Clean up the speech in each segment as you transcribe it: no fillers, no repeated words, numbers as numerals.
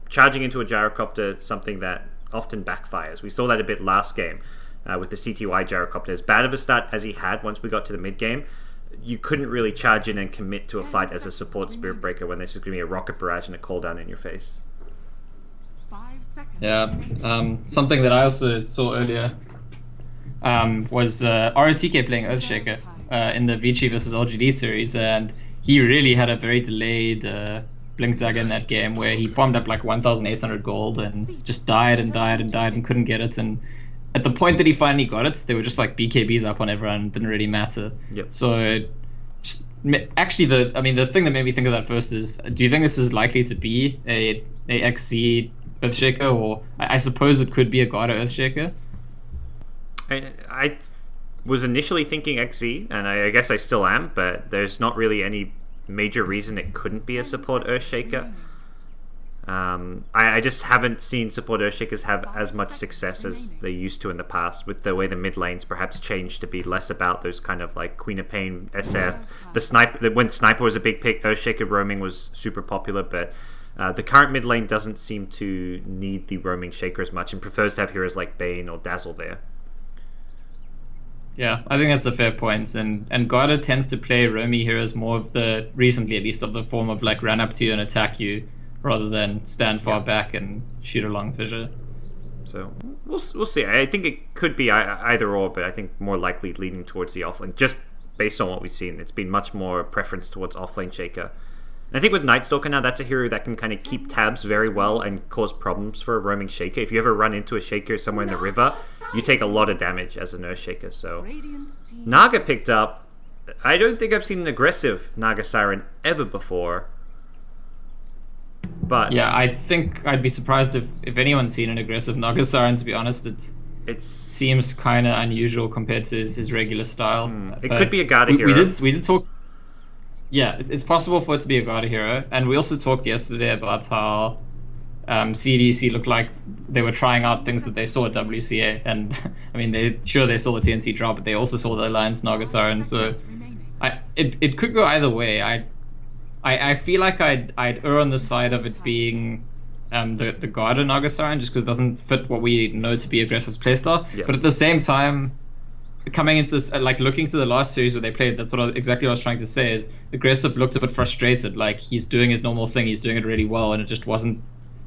charging into a gyrocopter is something that often backfires. We saw that a bit last game with the CTY gyrocopter. As bad of a start as he had once we got to the mid game, you couldn't really charge in and commit to a fight as a support Spirit Breaker when there's going to be a rocket barrage and a cooldown in your face. Yeah, something that I also saw earlier was ROTK playing Earthshaker in the Vici versus LGD series, and he really had a very delayed Blink Dagger in that game where he farmed up like 1,800 gold and just died and died and died and couldn't get it. And at the point that he finally got it, they were just like BKBs up on everyone and it didn't really matter. Yep. So actually, the thing that made me think of that first is, do you think this is likely to be a XC Earthshaker, or I suppose it could be a GotA Earthshaker? I was initially thinking XZ, and I guess I still am, but there's not really any major reason it couldn't be a support Earthshaker. I just haven't seen support Earthshakers have as much success as they used to in the past, with the way the mid lanes perhaps changed to be less about those kind of like Queen of Pain, SF. When Sniper was a big pick, Earthshaker roaming was super popular, but the current mid lane doesn't seem to need the roaming Shaker as much and prefers to have heroes like Bane or Dazzle there. Yeah, I think that's a fair point. And GotA tends to play roamy heroes more of the, recently at least, of the form of like run up to you and attack you, rather than stand far back and shoot a long fissure. So we'll see. I think it could be either or, but I think more likely leaning towards the offlane. Just based on what we've seen, it's been much more preference towards offlane Shaker. And I think with Nightstalker now, that's a hero that can kind of keep tabs very well and cause problems for a roaming Shaker. If you ever run into a Shaker somewhere in the river, you take a lot of damage as an Earthshaker. So Naga picked up. I don't think I've seen an aggressive Naga Siren ever before. But yeah, I think I'd be surprised if anyone's seen an aggressive Naga Siren, to be honest. It seems kind of unusual compared to his regular style. It could be a GotA hero. We did talk. Yeah, it's possible for it to be a GotA hero, and we also talked yesterday about how CDEC looked like they were trying out things that they saw at WCA, and I mean, they saw the TNC drop, but they also saw the Alliance Naga Siren, so it could go either way. I feel like I'd err on the side of it being the GotA Naga Siren, just because it doesn't fit what we know to be aggressive playstyle. Yeah. But at the same time, coming into this, like looking to the last series where they played, that's exactly what I was trying to say, is aggressive looked a bit frustrated, like he's doing his normal thing, he's doing it really well, and it just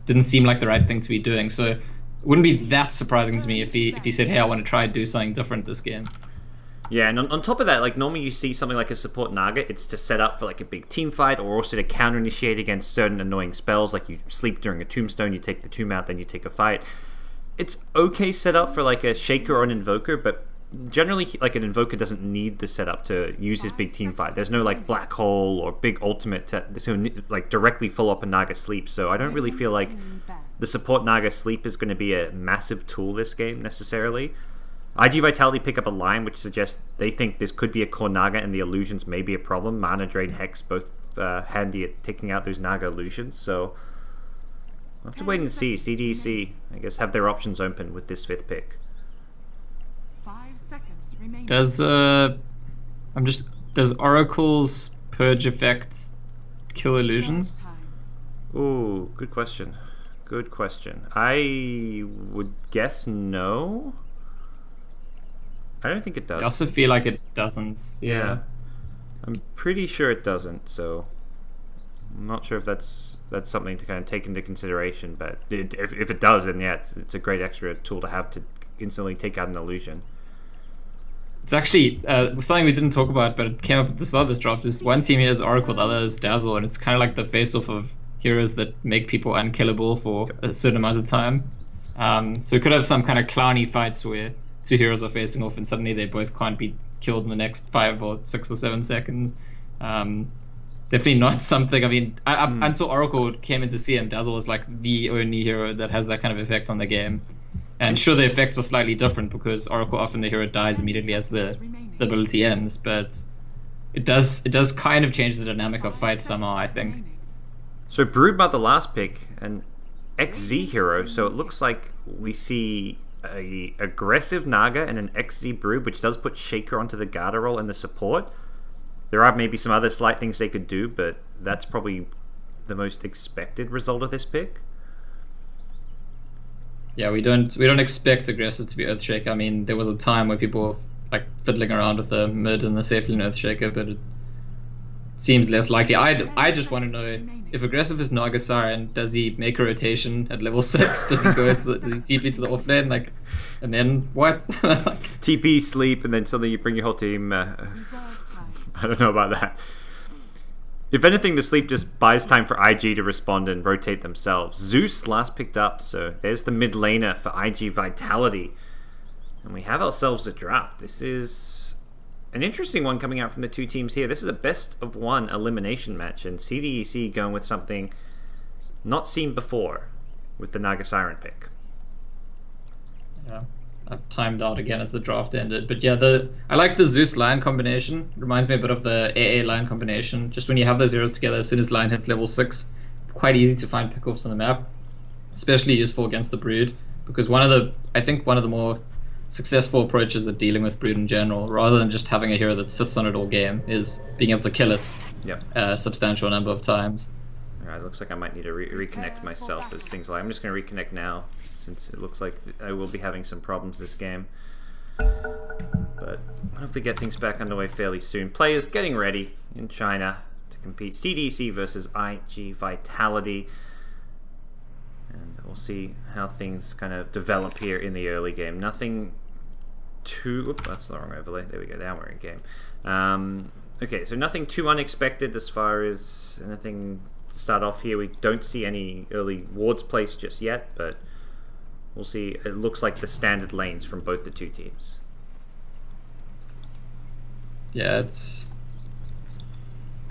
didn't seem like the right thing to be doing. So it wouldn't be that surprising to me if he said, hey, I want to try and do something different this game. Yeah, and on top of that, like normally you see something like a support Naga, it's to set up for like a big team fight, or also to counter initiate against certain annoying spells, like you sleep during a tombstone, you take the tomb out, then you take a fight. It's okay set up for like a Shaker or an Invoker, but generally like an Invoker doesn't need the setup to use his big team fight. There's no like black hole or big ultimate to like directly follow up a Naga sleep, so I don't really feel like the support Naga sleep is going to be a massive tool this game necessarily. IG Vitality pick up a line which suggests they think this could be a core Naga and the illusions may be a problem. Mana Drain, Hex, both handy at taking out those Naga illusions, so we'll have to wait and see. CDEC, I guess, have their options open with this 5th pick. 5 seconds remaining. Does Oracle's Purge effect kill illusions? Ooh, good question. Good question. I would guess no. I don't think it does. I also feel like it doesn't. Yeah. I'm pretty sure it doesn't, so I'm not sure if that's something to kind of take into consideration, but if it does, then yeah, it's a great extra tool to have to instantly take out an illusion. It's actually something we didn't talk about, but it came up at the start of this draft. Is one team here is Oracle, the other is Dazzle, and it's kind of like the face-off of heroes that make people unkillable for a certain amount of time. So we could have some kind of clowny fights where two heroes are facing off and suddenly they both can't be killed in the next 5 or 6 or 7 seconds. Definitely not something. I mean, until Oracle came into CM, Dazzle was like the only hero that has that kind of effect on the game. And sure, the effects are slightly different because Oracle often the hero dies immediately as the ability ends, but it does kind of change the dynamic of fights somehow, I think. So Broodmother last pick, an XZ hero, so it looks like we see a aggressive Naga and an XZ Brood, which does put Shaker onto the GotA role and the support. There are maybe some other slight things they could do, but that's probably the most expected result of this pick. Yeah, we don't expect aggressive to be Earthshaker. I mean, there was a time where people were like fiddling around with the mid and the safely Earthshaker, but it seems less likely. I just want to know if aggressive is Nagasaren, does he make a rotation at level 6? Does he go to does he TP to the offlane? Like, and then what? TP, sleep, and then suddenly you bring your whole team. I don't know about that. If anything, the sleep just buys time for IG to respond and rotate themselves. Zeus last picked up, so there's the mid laner for IG Vitality. And we have ourselves a draft. This is an interesting one coming out from the two teams here. This is a best of one elimination match, and CDEC going with something not seen before with the Nagasaren pick. Yeah, I've timed out again as the draft ended. But yeah, I like the Zeus line combination. Reminds me a bit of the AA line combination. Just when you have those heroes together, as soon as line hits level 6, quite easy to find pickoffs on the map. Especially useful against the Brood, because I think one of the more successful approaches at dealing with Brood in general, rather than just having a hero that sits on it all game, is being able to kill it a substantial number of times. Alright, looks like I might need to reconnect myself as things like... I'm just going to reconnect now, since it looks like I will be having some problems this game. But hopefully get things back underway fairly soon. Players getting ready in China to compete. CDEC versus IG Vitality. And we'll see how things kind of develop here in the early game. Nothing too... Oops, that's the wrong overlay. There we go. Now we're in game. Okay, so nothing too unexpected as far as anything to start off here. We don't see any early wards placed just yet, but we'll see. It looks like the standard lanes from both the two teams. Yeah, it's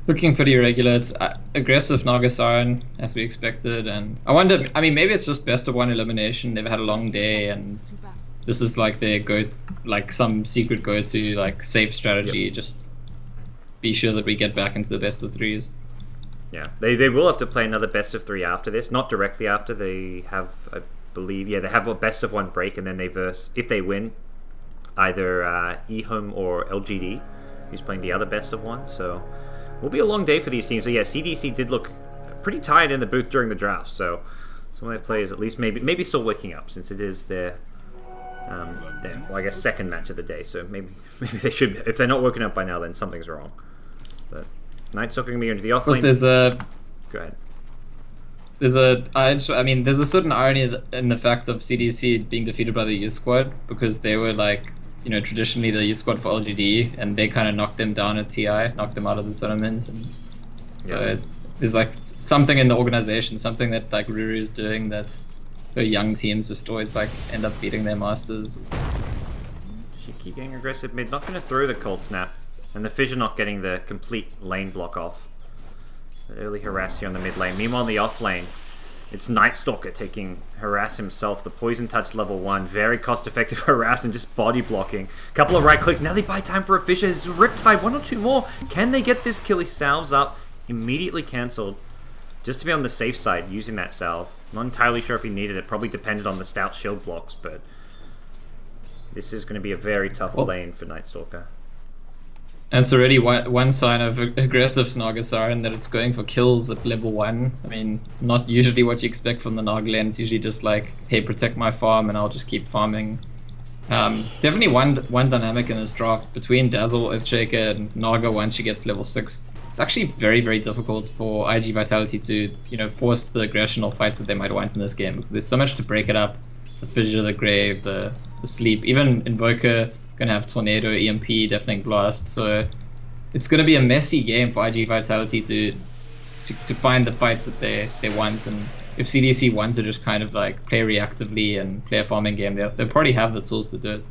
looking pretty regular. It's aggressive Nagasaren, as we expected, and I wonder, I mean, maybe it's just best of one elimination. They've had a long day, and this is like their like some secret go-to, like, safe strategy. Yep. Just be sure that we get back into the best of threes. Yeah, they will have to play another best of 3 after this. Not directly after. They have, I believe, they have a best of 1 break, and then they verse, if they win, either eHome or LGD, who's playing the other best of 1. So will be a long day for these teams. So yeah, CDC did look pretty tired in the booth during the draft. So some of their players at least maybe still waking up, since it is their well, I guess second match of the day. So maybe they should. If they're not woken up by now, then something's wrong. But Night Stalker going to be into the offlane. Go ahead. There's a certain irony in the fact of CDC being defeated by the youth squad, because they were like, you know, traditionally the youth squad for LGD, and they kind of knocked them down at TI, knocked them out of the tournaments, and so there's like something in the organization, something that like Ruru is doing, that the young teams just always like end up beating their masters. Shiki getting aggressive mid, not going to throw the cold snap, and the Fissure not getting the complete lane block off. The early harass here on the mid lane. Meanwhile, in the off lane, it's Night Stalker taking harass himself. The poison touch level 1, very cost effective harass and just body blocking. Couple of right clicks. Now they buy time for a Fissure. It's a Riptide, 1 or 2 more. Can they get this kill? He salves up, immediately cancelled, just to be on the safe side using that salve. Not entirely sure if he needed it. Probably depended on the stout shield blocks, but this is going to be a very tough lane for Night Stalker. And it's already one sign of aggressive Nagasaren, that it's going for kills at level 1. I mean, not usually what you expect from the Naga lane. It's usually just like, hey, protect my farm and I'll just keep farming. Definitely one dynamic in this draft between Dazzle, Earthshaker, and Naga once she gets level 6. It's actually very, very difficult for IG Vitality to, you know, force the aggression or fights that they might want in this game, because there's so much to break it up. The Fissure, the Grave, the Sleep, even Invoker gonna have Tornado, EMP, Deafening Blast, so it's gonna be a messy game for IG Vitality to find the fights that they want. And if CDC wants to just kind of like play reactively and play a farming game, they'll probably have the tools to do it.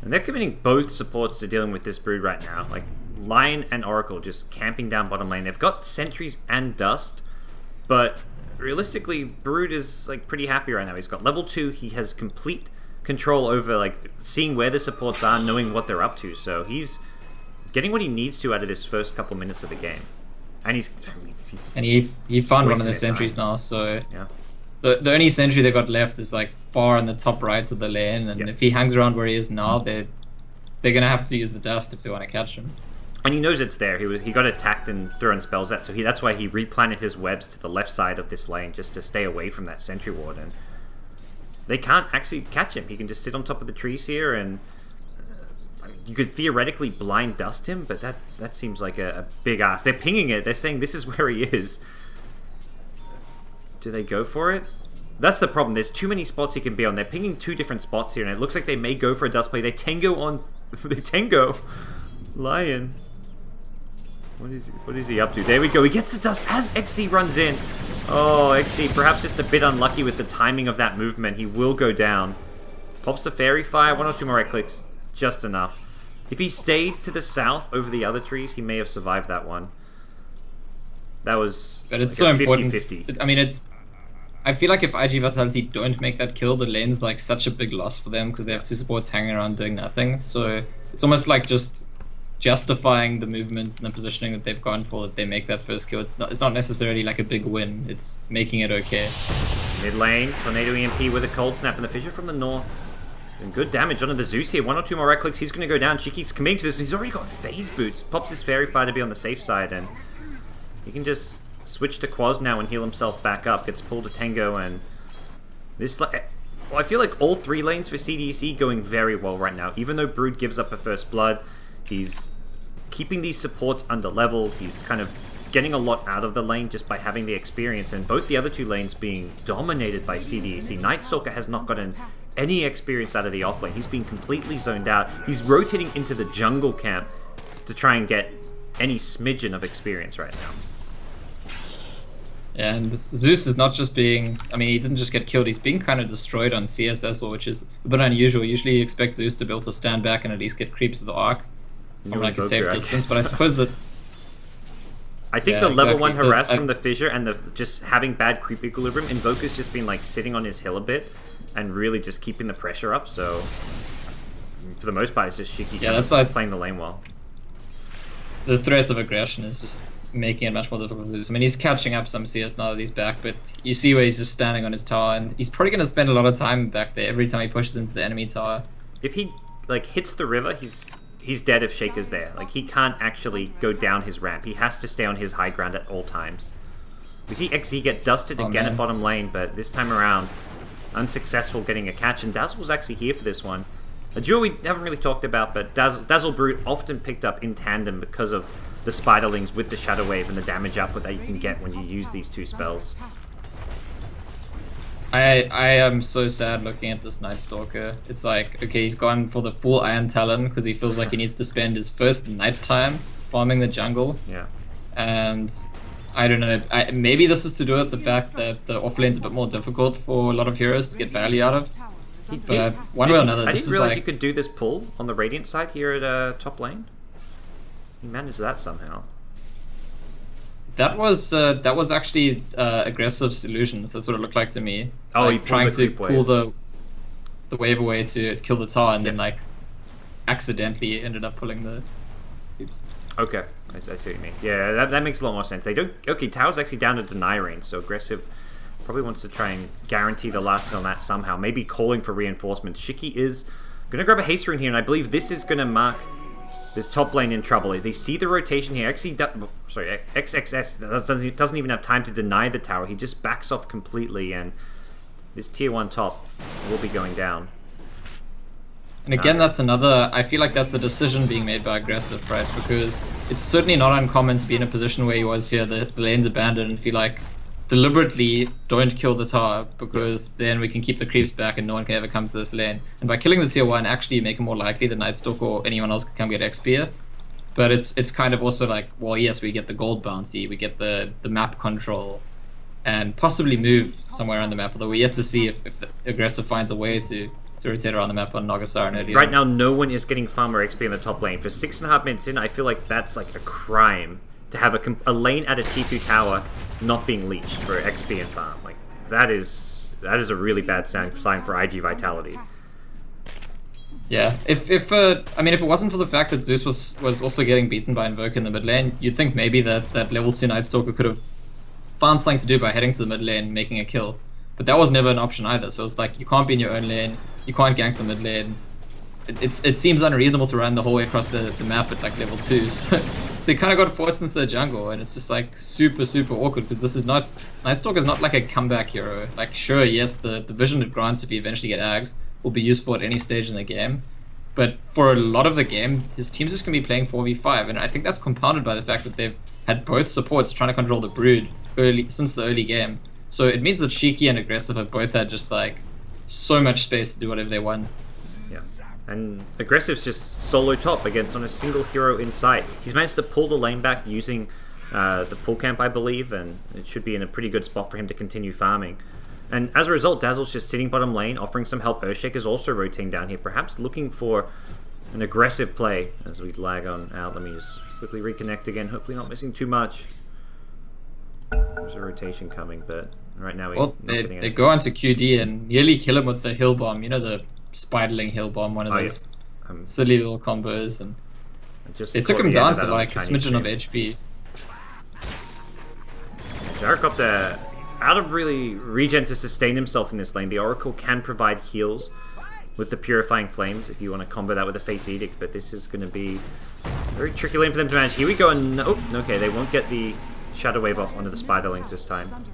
And they're committing both supports to dealing with this Brood right now. Like Lion and Oracle just camping down bottom lane. They've got Sentries and Dust, but realistically, Brood is like pretty happy right now. He's got level 2. He has complete control over like seeing where the supports are, knowing what they're up to. So he's getting what he needs to out of this first couple minutes of the game. And he found one of the sentries now. So yeah, the only sentry they got left is like far in the top right of the lane, and if he hangs around where he is now, they're gonna have to use the dust if they want to catch him. And he knows it's there. He got attacked and thrown spells at, so that's why he replanted his webs to the left side of this lane, just to stay away from that sentry ward. And they can't actually catch him. He can just sit on top of the trees here, and you could theoretically blind dust him, but that seems like a big ask. They're pinging it. They're saying this is where he is. Do they go for it? That's the problem. There's too many spots he can be on. They're pinging 2 different spots here, and it looks like they may go for a dust play. They tango on... they tango. Lion. What is he up to? There we go. He gets the dust as XC runs in. Oh, XC perhaps just a bit unlucky with the timing of that movement. He will go down. Pops the Fairy Fire. 1 or 2 more right clicks. Just enough. If he stayed to the south over the other trees, he may have survived that one. That was But it's like so important. 50-50. I mean, I feel like if IG Vitality don't make that kill, the lane's like such a big loss for them because they have 2 supports hanging around doing nothing. So it's almost like just justifying the movements and the positioning that they've gone for that they make that first kill. It's not necessarily like a big win. It's making it okay. Mid lane, Tornado EMP with a cold snap and the Fissure from the north. And good damage onto the Zeus here. 1 or 2 more right clicks. He's going to go down. Shiki's committing to this, and he's already got phase boots. Pops his Fairy Fire to be on the safe side, and he can just switch to Quaz now and heal himself back up. Gets pulled to Tango, and this... Well, I feel like all 3 lanes for CDEC going very well right now. Even though Brood gives up a first blood, he's keeping these supports under-leveled. He's kind of getting a lot out of the lane just by having the experience, and both the other 2 lanes being dominated by CDEC. Nightstalker has not gotten any experience out of the offlane. He's been completely zoned out. He's rotating into the jungle camp to try and get any smidgen of experience right now. Yeah, and Zeus is not just being... I mean, he didn't just get killed, he's being kind of destroyed on CS as well, which is a bit unusual. Usually you expect Zeus to be able to stand back and at least get creeps of the arc from like a safe distance, but I suppose that... I think Yeah, the level exactly. 1 harass from the Fissure and the just having bad creep equilibrium, Invoker's just been like sitting on his hill a bit and really just keeping the pressure up, so for the most part it's just Shiki that's like playing the lane well. the threats of aggression is just making it much more difficult to Zeus. I mean, he's catching up some CS now that he's back, but you see where he's just standing on his tower, and he's probably going to spend a lot of time back there every time he pushes into the enemy tower. If he like hits the river, he's dead if Shaker's there. Like, he can't actually go down his ramp. He has to stay on his high ground at all times. We see XZ get dusted again at bottom lane, but this time around unsuccessful getting a catch, and Dazzle was actually here for this one. A duo we haven't really talked about, but Dazzle Brute often picked up in tandem because of the Spiderlings with the Shadow Wave and the damage output that you can get when you use these 2 spells. I am so sad looking at this Night Stalker. It's like, okay, he's gone for the full Iron Talon because he feels like he needs to spend his first nighttime farming the jungle. Yeah. And I don't know, maybe this is to do with the fact that the offlane's a bit more difficult for a lot of heroes to get value out of. But one way or another, I this didn't is realize like... you could do this pull on the Radiant side here at top lane. You managed that somehow. That was actually aggressive solutions. That's what it looked like to me. Oh, like, he pulled trying the to creep pull wave. the wave away to kill the tower, and then like accidentally ended up pulling the creeps. Okay, I see what you mean. Yeah, that makes a lot more sense. They don't. Okay, Tower's actually down to deny range, so aggressive probably wants to try and guarantee the last hit on that somehow. Maybe calling for reinforcements. Shiki is gonna grab a haste rune here, and I believe this is gonna mark this top lane in trouble. They see the rotation here. XXS doesn't even have time to deny the tower. He just backs off completely, and this tier 1 top will be going down. And again, that's another... I feel like that's a decision being made by aggressive, right? Because it's certainly not uncommon to be in a position where he was here, the lane's abandoned, and feel like deliberately don't kill the tower because then we can keep the creeps back and no one can ever come to this lane. And by killing the tier 1, actually you make it more likely the Night Stalker or anyone else can come get XP here. But it's kind of also like, well, yes, we get the gold bounty, we get the map control, and possibly move somewhere on the map, although we're yet to see if the aggressive finds a way to rotate around the map on Nagasar and early Right on. now, no one is getting farmer XP in the top lane. For 6.5 minutes in, I feel like that's like a crime to have a lane at a T2 tower not being leeched for XP and farm. Like, that is a really bad sign for IG Vitality. Yeah, if it wasn't for the fact that Zeus was also getting beaten by Invoker in the mid lane, you'd think maybe that level 2 Night Stalker could have found something to do by heading to the mid lane, making a kill. But that was never an option either, so it's like, you can't be in your own lane, you can't gank the mid lane, it seems unreasonable to run the whole way across the map at like level 2. So he kind of got forced into the jungle, and it's just like super awkward because this is not Nightstalker is not like a comeback hero. Like sure, yes, the vision it grants if you eventually get Ags will be useful at any stage in the game, but for a lot of the game, his team's just gonna be playing 4v5, and I think that's compounded by the fact that they've had both supports trying to control the Brood since the early game. So it means that Shiki and Aggressive have both had just like so much space to do whatever they want. Yeah, and Aggressive's just solo top against on a single hero in sight. He's managed to pull the lane back using the pull camp, I believe, and it should be in a pretty good spot for him to continue farming. And as a result, Dazzle's just sitting bottom lane, offering some help. Earthshaker's also rotating down here, perhaps looking for an aggressive play as we lag on out. Let me just quickly reconnect again, hopefully not missing too much. There's a rotation coming, but right now they go onto QD and nearly kill him with the hill bomb. You know, the spiderling hill bomb, one of those silly little combos, and it took him down to like a smidgen of HP. Dire Cup there, out of really regen to sustain himself in this lane. The Oracle can provide heals with the Purifying Flames if you want to combo that with the Fate's Edict, but this is going to be a very tricky lane for them to manage. Here we go, and oh, okay, they won't get the Shadow Wave off one of the Spiderlings this time.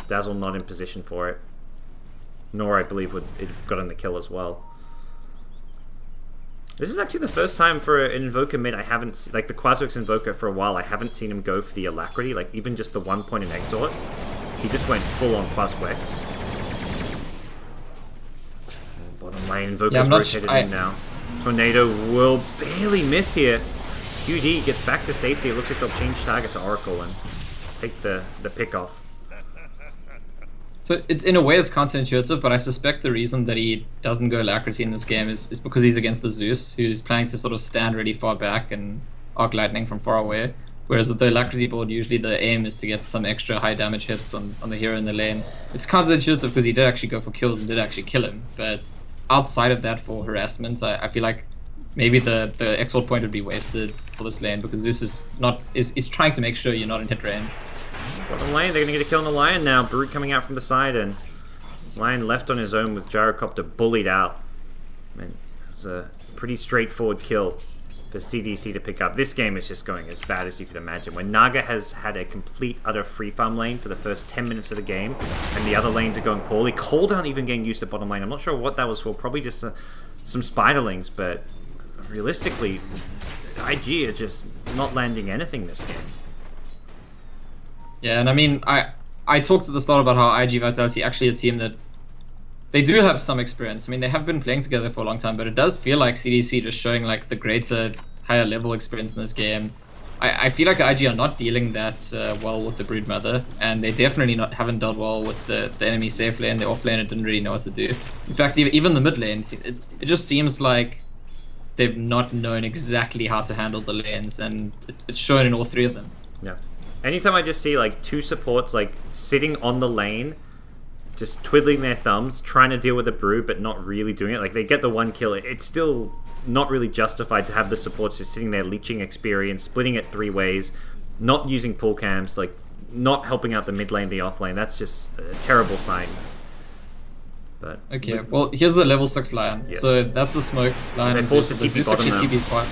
Dazzle not in position for it. Nor, I believe, would it gotten the kill as well. This is actually the first time for an Invoker mid I haven't seen, like the Quaswex Invoker for a while, I haven't seen him go for the Alacrity, like even just the 1 point in Exort. He just went full on Quaswex. Bottom lane, Invoker's rotated in now. Tornado will barely miss here. QD gets back to safety. It looks like they'll change target to Oracle and take the pick off. So it's in a way it's counterintuitive, but I suspect the reason that he doesn't go Alacrity in this game is because he's against the Zeus, who's planning to sort of stand really far back and arc lightning from far away. Whereas with the Alacrity board, usually the aim is to get some extra high damage hits on the hero in the lane. It's counterintuitive because he did actually go for kills and did actually kill him, but outside of that for harassment, I feel like maybe the Exalt point would be wasted for this lane because Zeus is trying to make sure you're not in hit range. Bottom lane, they're going to get a kill on the Lion now. Brood coming out from the side, and Lion left on his own with Gyrocopter bullied out. And it was a pretty straightforward kill for CDEC to pick up. This game is just going as bad as you could imagine. When Naga has had a complete, utter free farm lane for the first 10 minutes of the game, and the other lanes are going poorly. Cooldown even getting used to bottom lane. I'm not sure what that was for. Probably just some Spiderlings, but realistically, IG are just not landing anything this game. Yeah, and I mean, I talked at the start about how IG Vitality actually a team that they do have some experience. I mean, they have been playing together for a long time, but it does feel like CDEC just showing like the greater, higher level experience in this game. I feel like IG are not dealing that well with the Broodmother, and they definitely haven't dealt well with the enemy safe lane. The off lane it didn't really know what to do. In fact, even the mid lane, it just seems like they've not known exactly how to handle the lanes, and it's shown in all three of them. Yeah. Anytime I just see like two supports like sitting on the lane, just twiddling their thumbs, trying to deal with the Brood, but not really doing it. Like they get the one kill, it's still not really justified to have the supports just sitting there leeching experience, splitting it 3 ways, not using pull camps, like not helping out the mid lane, the off lane. That's just a terrible sign. But okay, well here's the level 6 Lion. Yes. So that's the smoke Lion. They force the TP bottom now.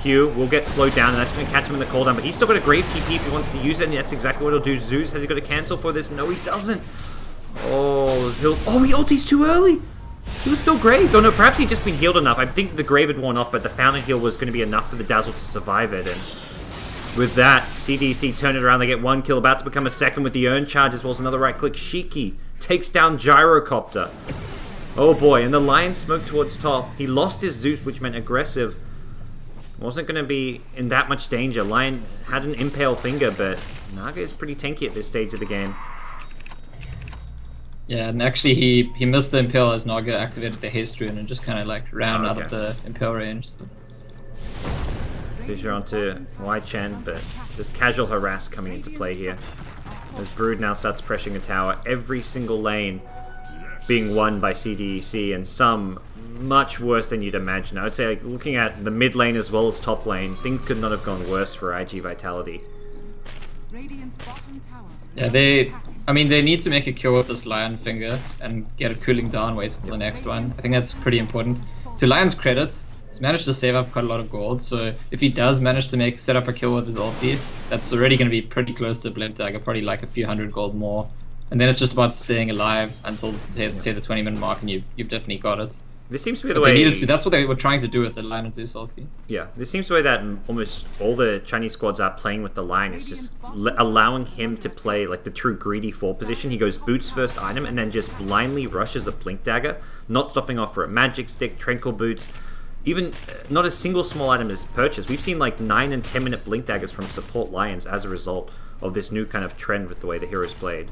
Q will get slowed down, and that's going to catch him in the cooldown, but he's still got a Grave TP if he wants to use it, and that's exactly what he'll do. Zeus, has he got to cancel for this? No, he doesn't. Oh, he ulties too early. He was still Grave. Oh no, perhaps he'd just been healed enough. I think the Grave had worn off, but the Fountain Heal was going to be enough for the Dazzle to survive it, and with that, CDEC turn it around. They get 1 kill, about to become a second with the Urn charge, as well as another right-click. Shiki takes down Gyrocopter. Oh boy, and the Lion smoked towards top. He lost his Zeus, which meant aggressive wasn't going to be in that much danger. Lion had an Impale Finger, but Naga is pretty tanky at this stage of the game. Yeah, and actually he missed the Impale as Naga activated the Haste Rune and just kind of like ran out of the Impale range. So. Fissure onto Wai Chen, but there's casual harass coming into play here. As Brood now starts pressuring a tower, every single lane being won by CDEC, and some much worse than you'd imagine. I would say, like, looking at the mid lane as well as top lane, things could not have gone worse for IG Vitality. Yeah, they need to make a kill with this Lion Finger and get it cooling down, wait for the next one. I think that's pretty important. to Lion's credit, he's managed to save up quite a lot of gold. So if he does manage to set up a kill with his ulti, that's already going to be pretty close to Blink Dagger, probably like a few hundred gold more. And then it's just about staying alive until say the 20-minute mark, and you've definitely got it. This seems to be the But way they needed to. That's what they were trying to do with the Lion and Zeus ulti. Yeah, this seems the way that almost all the Chinese squads are playing with the Lion is just allowing him to play like the true greedy 4 position. He goes boots first item and then just blindly rushes a Blink Dagger, not stopping off for a Magic Stick, Tranquil Boots. Even not a single small item is purchased. We've seen like 9 and 10-minute Blink Daggers from support Lions as a result of this new kind of trend with the way the heroes played.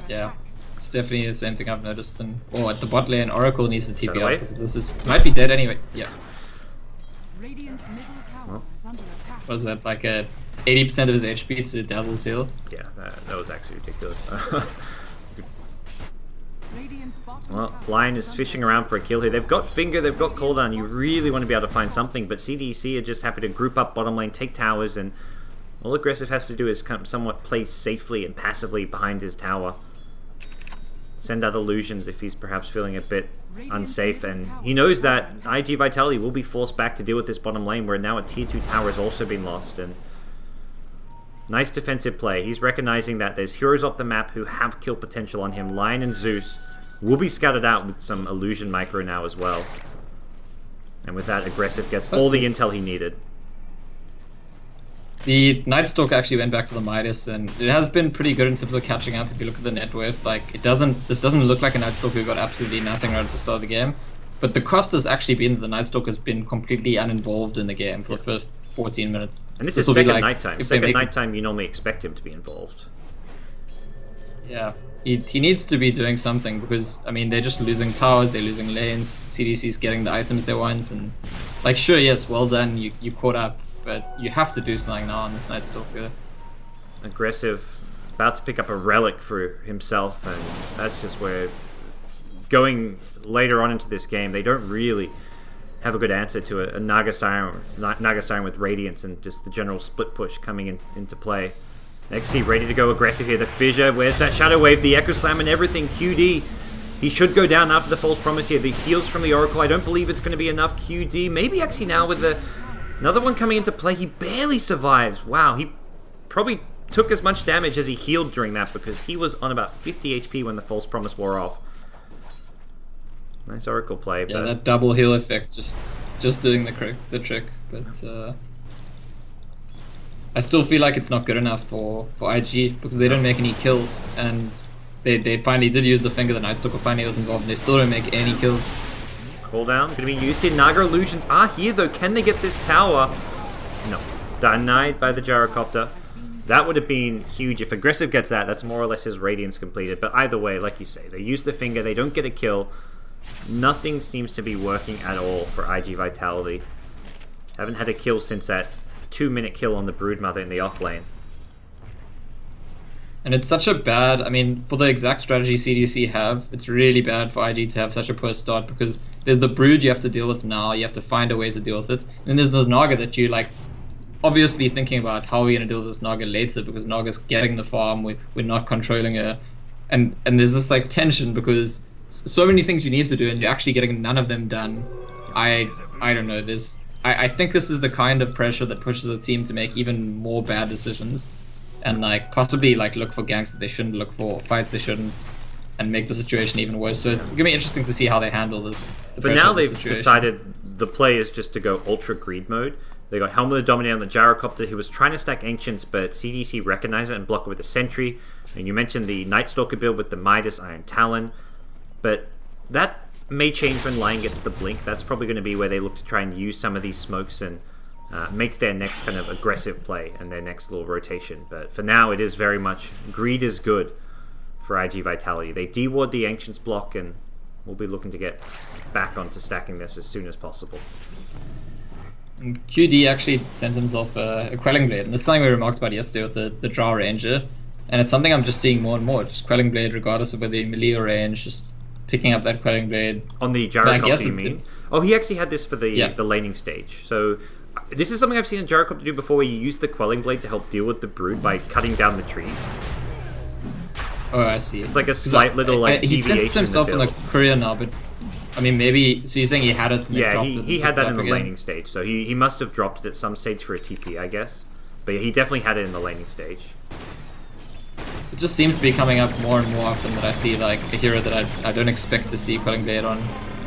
Yeah, it's definitely the same thing I've noticed. And at the bot lane, Oracle needs to TP up because this might be dead anyway. Yeah. What is that, like a 80% of his HP to Dazzle's heal? Yeah, that was actually ridiculous. Well, Lion is fishing around for a kill here. They've got Finger, they've got cooldown. You really want to be able to find something, but CDEC are just happy to group up bottom lane, take towers, and all Aggressive has to do is somewhat play safely and passively behind his tower. Send out illusions if he's perhaps feeling a bit unsafe, and he knows that IG Vitality will be forced back to deal with this bottom lane where now a tier 2 tower has also been lost. And nice defensive play. He's recognizing that there's heroes off the map who have kill potential on him. Lion and Zeus will be scouted out with some illusion micro now as well. And with that, Aggressive gets all the intel he needed. The Nightstalker actually went back for the Midas, and it has been pretty good in terms of catching up. If you look at the net worth, like this doesn't look like a Nightstalker who got absolutely nothing right at the start of the game. But the cost has actually been that the Nightstalker has been completely uninvolved in the game for the first 14 minutes. And this is second nighttime. Second nighttime, you normally expect him to be involved. Yeah, he needs to be doing something because, I mean, they're just losing towers, they're losing lanes, CDC's getting the items they want, and like, sure, yes, well done, you caught up, but you have to do something now on this Nightstalker. Aggressive, about to pick up a relic for himself, and that's just where, going later on into this game, they don't really have a good answer to a Naga Siren with Radiance and just the general split push coming into play. XC ready to go aggressive here. The Fissure, where's that Shadow Wave, the Echo Slam and everything. QD, he should go down after the False Promise here. The heals from the Oracle, I don't believe it's going to be enough. QD, maybe XC now with another one coming into play. He barely survives. Wow, he probably took as much damage as he healed during that because he was on about 50 HP when the False Promise wore off. Nice Oracle play. Yeah, but that double heal effect, just doing the trick. But I still feel like it's not good enough for IG because they don't make any kills, and they finally did use the Finger. The Nightstalker finally was involved, and they still don't make any kills. Cooldown going to be used here. Naga Illusions are here though. Can they get this tower? No. Denied by the Gyrocopter. That would have been huge. If Aggressive gets that, that's more or less his Radiance completed. But either way, like you say, they use the Finger, they don't get a kill. Nothing seems to be working at all for IG Vitality. Haven't had a kill since that 2-minute kill on the Broodmother in the off lane. And it's such a bad, I mean, for the exact strategy CDC have, it's really bad for IG to have such a poor start because there's the Brood you have to deal with now, you have to find a way to deal with it. And then there's the Naga that you like, obviously thinking about how are we going to deal with this Naga later because Naga's getting the farm, we're not controlling her. And there's this like tension because so many things you need to do and you're actually getting none of them done. I don't know, I think this is the kind of pressure that pushes a team to make even more bad decisions and like possibly like look for ganks that they shouldn't look for, fights they shouldn't, and make the situation even worse. So it's gonna be interesting to see how they handle this. For now they've decided the play is just to go ultra greed mode. They got Helmet of Dominator on the Gyrocopter. He was trying to stack Ancients, but CDC recognized it and blocked it with a Sentry. And you mentioned the Nightstalker build with the Midas Iron Talon. But that may change when Lion gets the Blink. That's probably going to be where they look to try and use some of these smokes and make their next kind of aggressive play and their next little rotation. But for now, it is very much greed is good for IG Vitality. They deward the Ancients block and we'll be looking to get back onto stacking this as soon as possible. And QD actually sends himself a Quelling Blade, and this is something we remarked about yesterday with the Drow Ranger, and it's something I'm just seeing more and more, just Quelling Blade regardless of whether you melee or range, just picking up that Quelling Blade. On the Gyrocopter, you mean? Oh, he actually had this for the laning stage. So this is something I've seen a Gyrocopter do before where you use the Quelling Blade to help deal with the Brood by cutting down the trees. Oh, I see. It's like a slight little like he deviation sets himself in the courier now, but I mean, maybe. So you're saying he had it and they Yeah, dropped it? he and had picked it that in up the again? laning stage, so he must have dropped it at some stage for a TP, I guess. But he definitely had it in the laning stage. It just seems to be coming up more and more often that I see like a hero that I don't expect to see Quelling Blade on,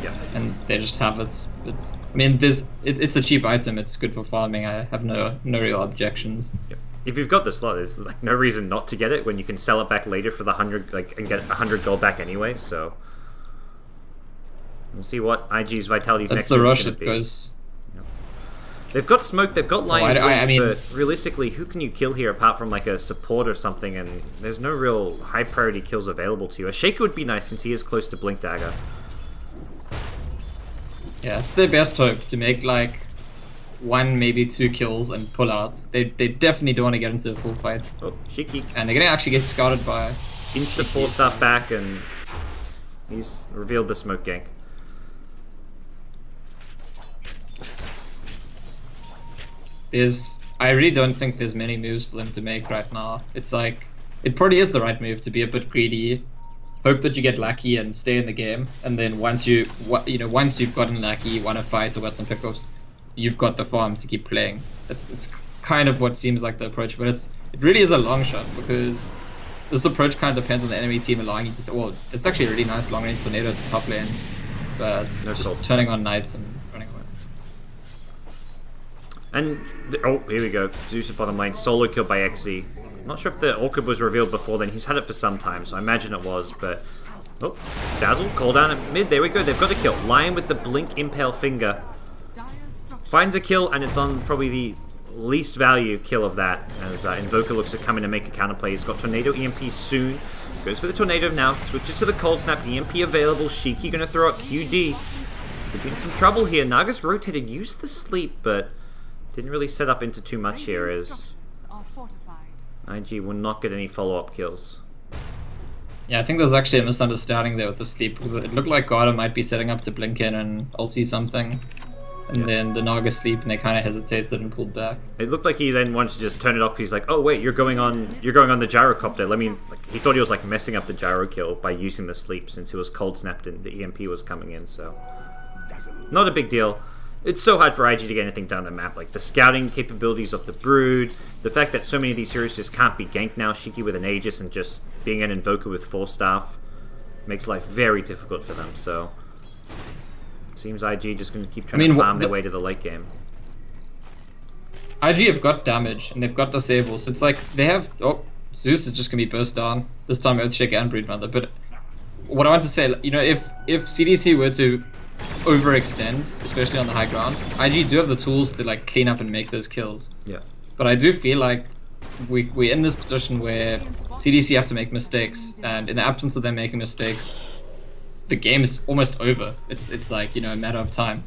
Yeah. and they just have it. It's, I mean, it's a cheap item. It's good for farming. I have no real objections. Yep. If you've got the slot, there's like no reason not to get it when you can sell it back later for the 100, like, and get 100 gold back anyway. So we'll see what IG's Vitality's That's next the move rush is that gonna be. goes. They've got smoke, they've got lion, I mean, but realistically, who can you kill here apart from like a support or something? And there's no real high priority kills available to you. A Shaker would be nice since he is close to Blink Dagger. Yeah, it's their best hope to make like 1, maybe 2 kills and pull out. They definitely don't want to get into a full fight. Oh, Shiki. And they're gonna actually get scouted by. Insta 4-star back, and he's revealed the smoke gank. I really don't think there's many moves for them to make right now. It's like, it probably is the right move to be a bit greedy, hope that you get lucky and stay in the game, and then once you've gotten lucky, won a fight or got some pickups, you've got the farm to keep playing. It's kind of what seems like the approach, but it really is a long shot because this approach kind of depends on the enemy team allowing you to. Well, it's actually a really nice long range tornado at the top lane, but No just fault. turning on knights and running away. And, oh, here we go. Zeus at bottom lane, solo kill by XZ. Not sure if the Orchid was revealed before then. He's had it for some time, so I imagine it was, but... Oh, Dazzle, call down at mid. There we go, they've got a kill. Lion with the Blink Impale Finger. Dire structures. Finds a kill, and it's on probably the least value kill of that, as Invoker looks to come in and make a counterplay. He's got Tornado EMP soon. Goes for the Tornado now, switches to the Cold Snap, EMP available. Shiki gonna throw out QD. Could be in some trouble here. Nagas rotated, used the sleep, but didn't really set up into too much here, Radiant as structures are fortified. IG will not get any follow-up kills. Yeah, I think there's actually a misunderstanding there with the sleep, because it looked like Garda might be setting up to blink in and ulti something, and then the Naga sleep, and they kind of hesitated and pulled back. It looked like he then wanted to just turn it off. He's like, "Oh wait, you're going on the gyrocopter. Let me." Like, he thought he was like messing up the gyro kill by using the sleep since it was cold snapped and the EMP was coming in. So, not a big deal. It's so hard for IG to get anything down the map. Like the scouting capabilities of the Brood, the fact that so many of these heroes just can't be ganked now. Shiki with an Aegis and just being an Invoker with 4 staff makes life very difficult for them. So. Seems IG just going to keep trying to farm their way to the late game. IG have got damage, and they've got disables. It's like, they have... Oh, Zeus is just going to be burst down. This time Earthshake and Broodmother. But what I want to say, you know, if CDC were to overextend, especially on the high ground, IG do have the tools to like clean up and make those kills. Yeah. But I do feel like we're in this position where CDC have to make mistakes, and in the absence of them making mistakes, the game is almost over. It's like, you know, a matter of time.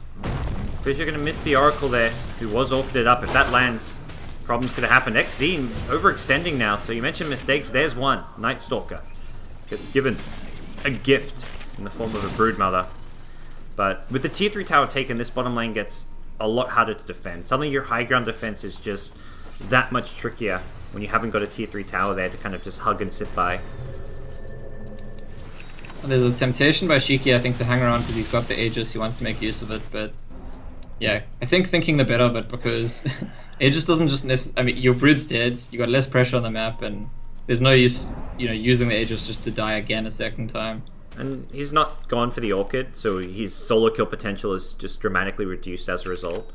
Because you're going to miss the Oracle there, who was orchided up. If that lands, problems could have happened. XZ overextending now, so you mentioned mistakes. There's one. Night Stalker gets given a gift in the form of a Broodmother. But with the tier 3 tower taken, this bottom lane gets a lot harder to defend. Suddenly your high ground defense is just that much trickier when you haven't got a tier 3 tower there to kind of just hug and sit by. There's a temptation by Shiki, I think, to hang around because he's got the Aegis, he wants to make use of it, but yeah, I think thinking the better of it, because Aegis doesn't just I mean, your Brood's dead, you got less pressure on the map, and there's no use, you know, using the Aegis just to die again a second time. And he's not gone for the Orchid, so his solo kill potential is just dramatically reduced as a result.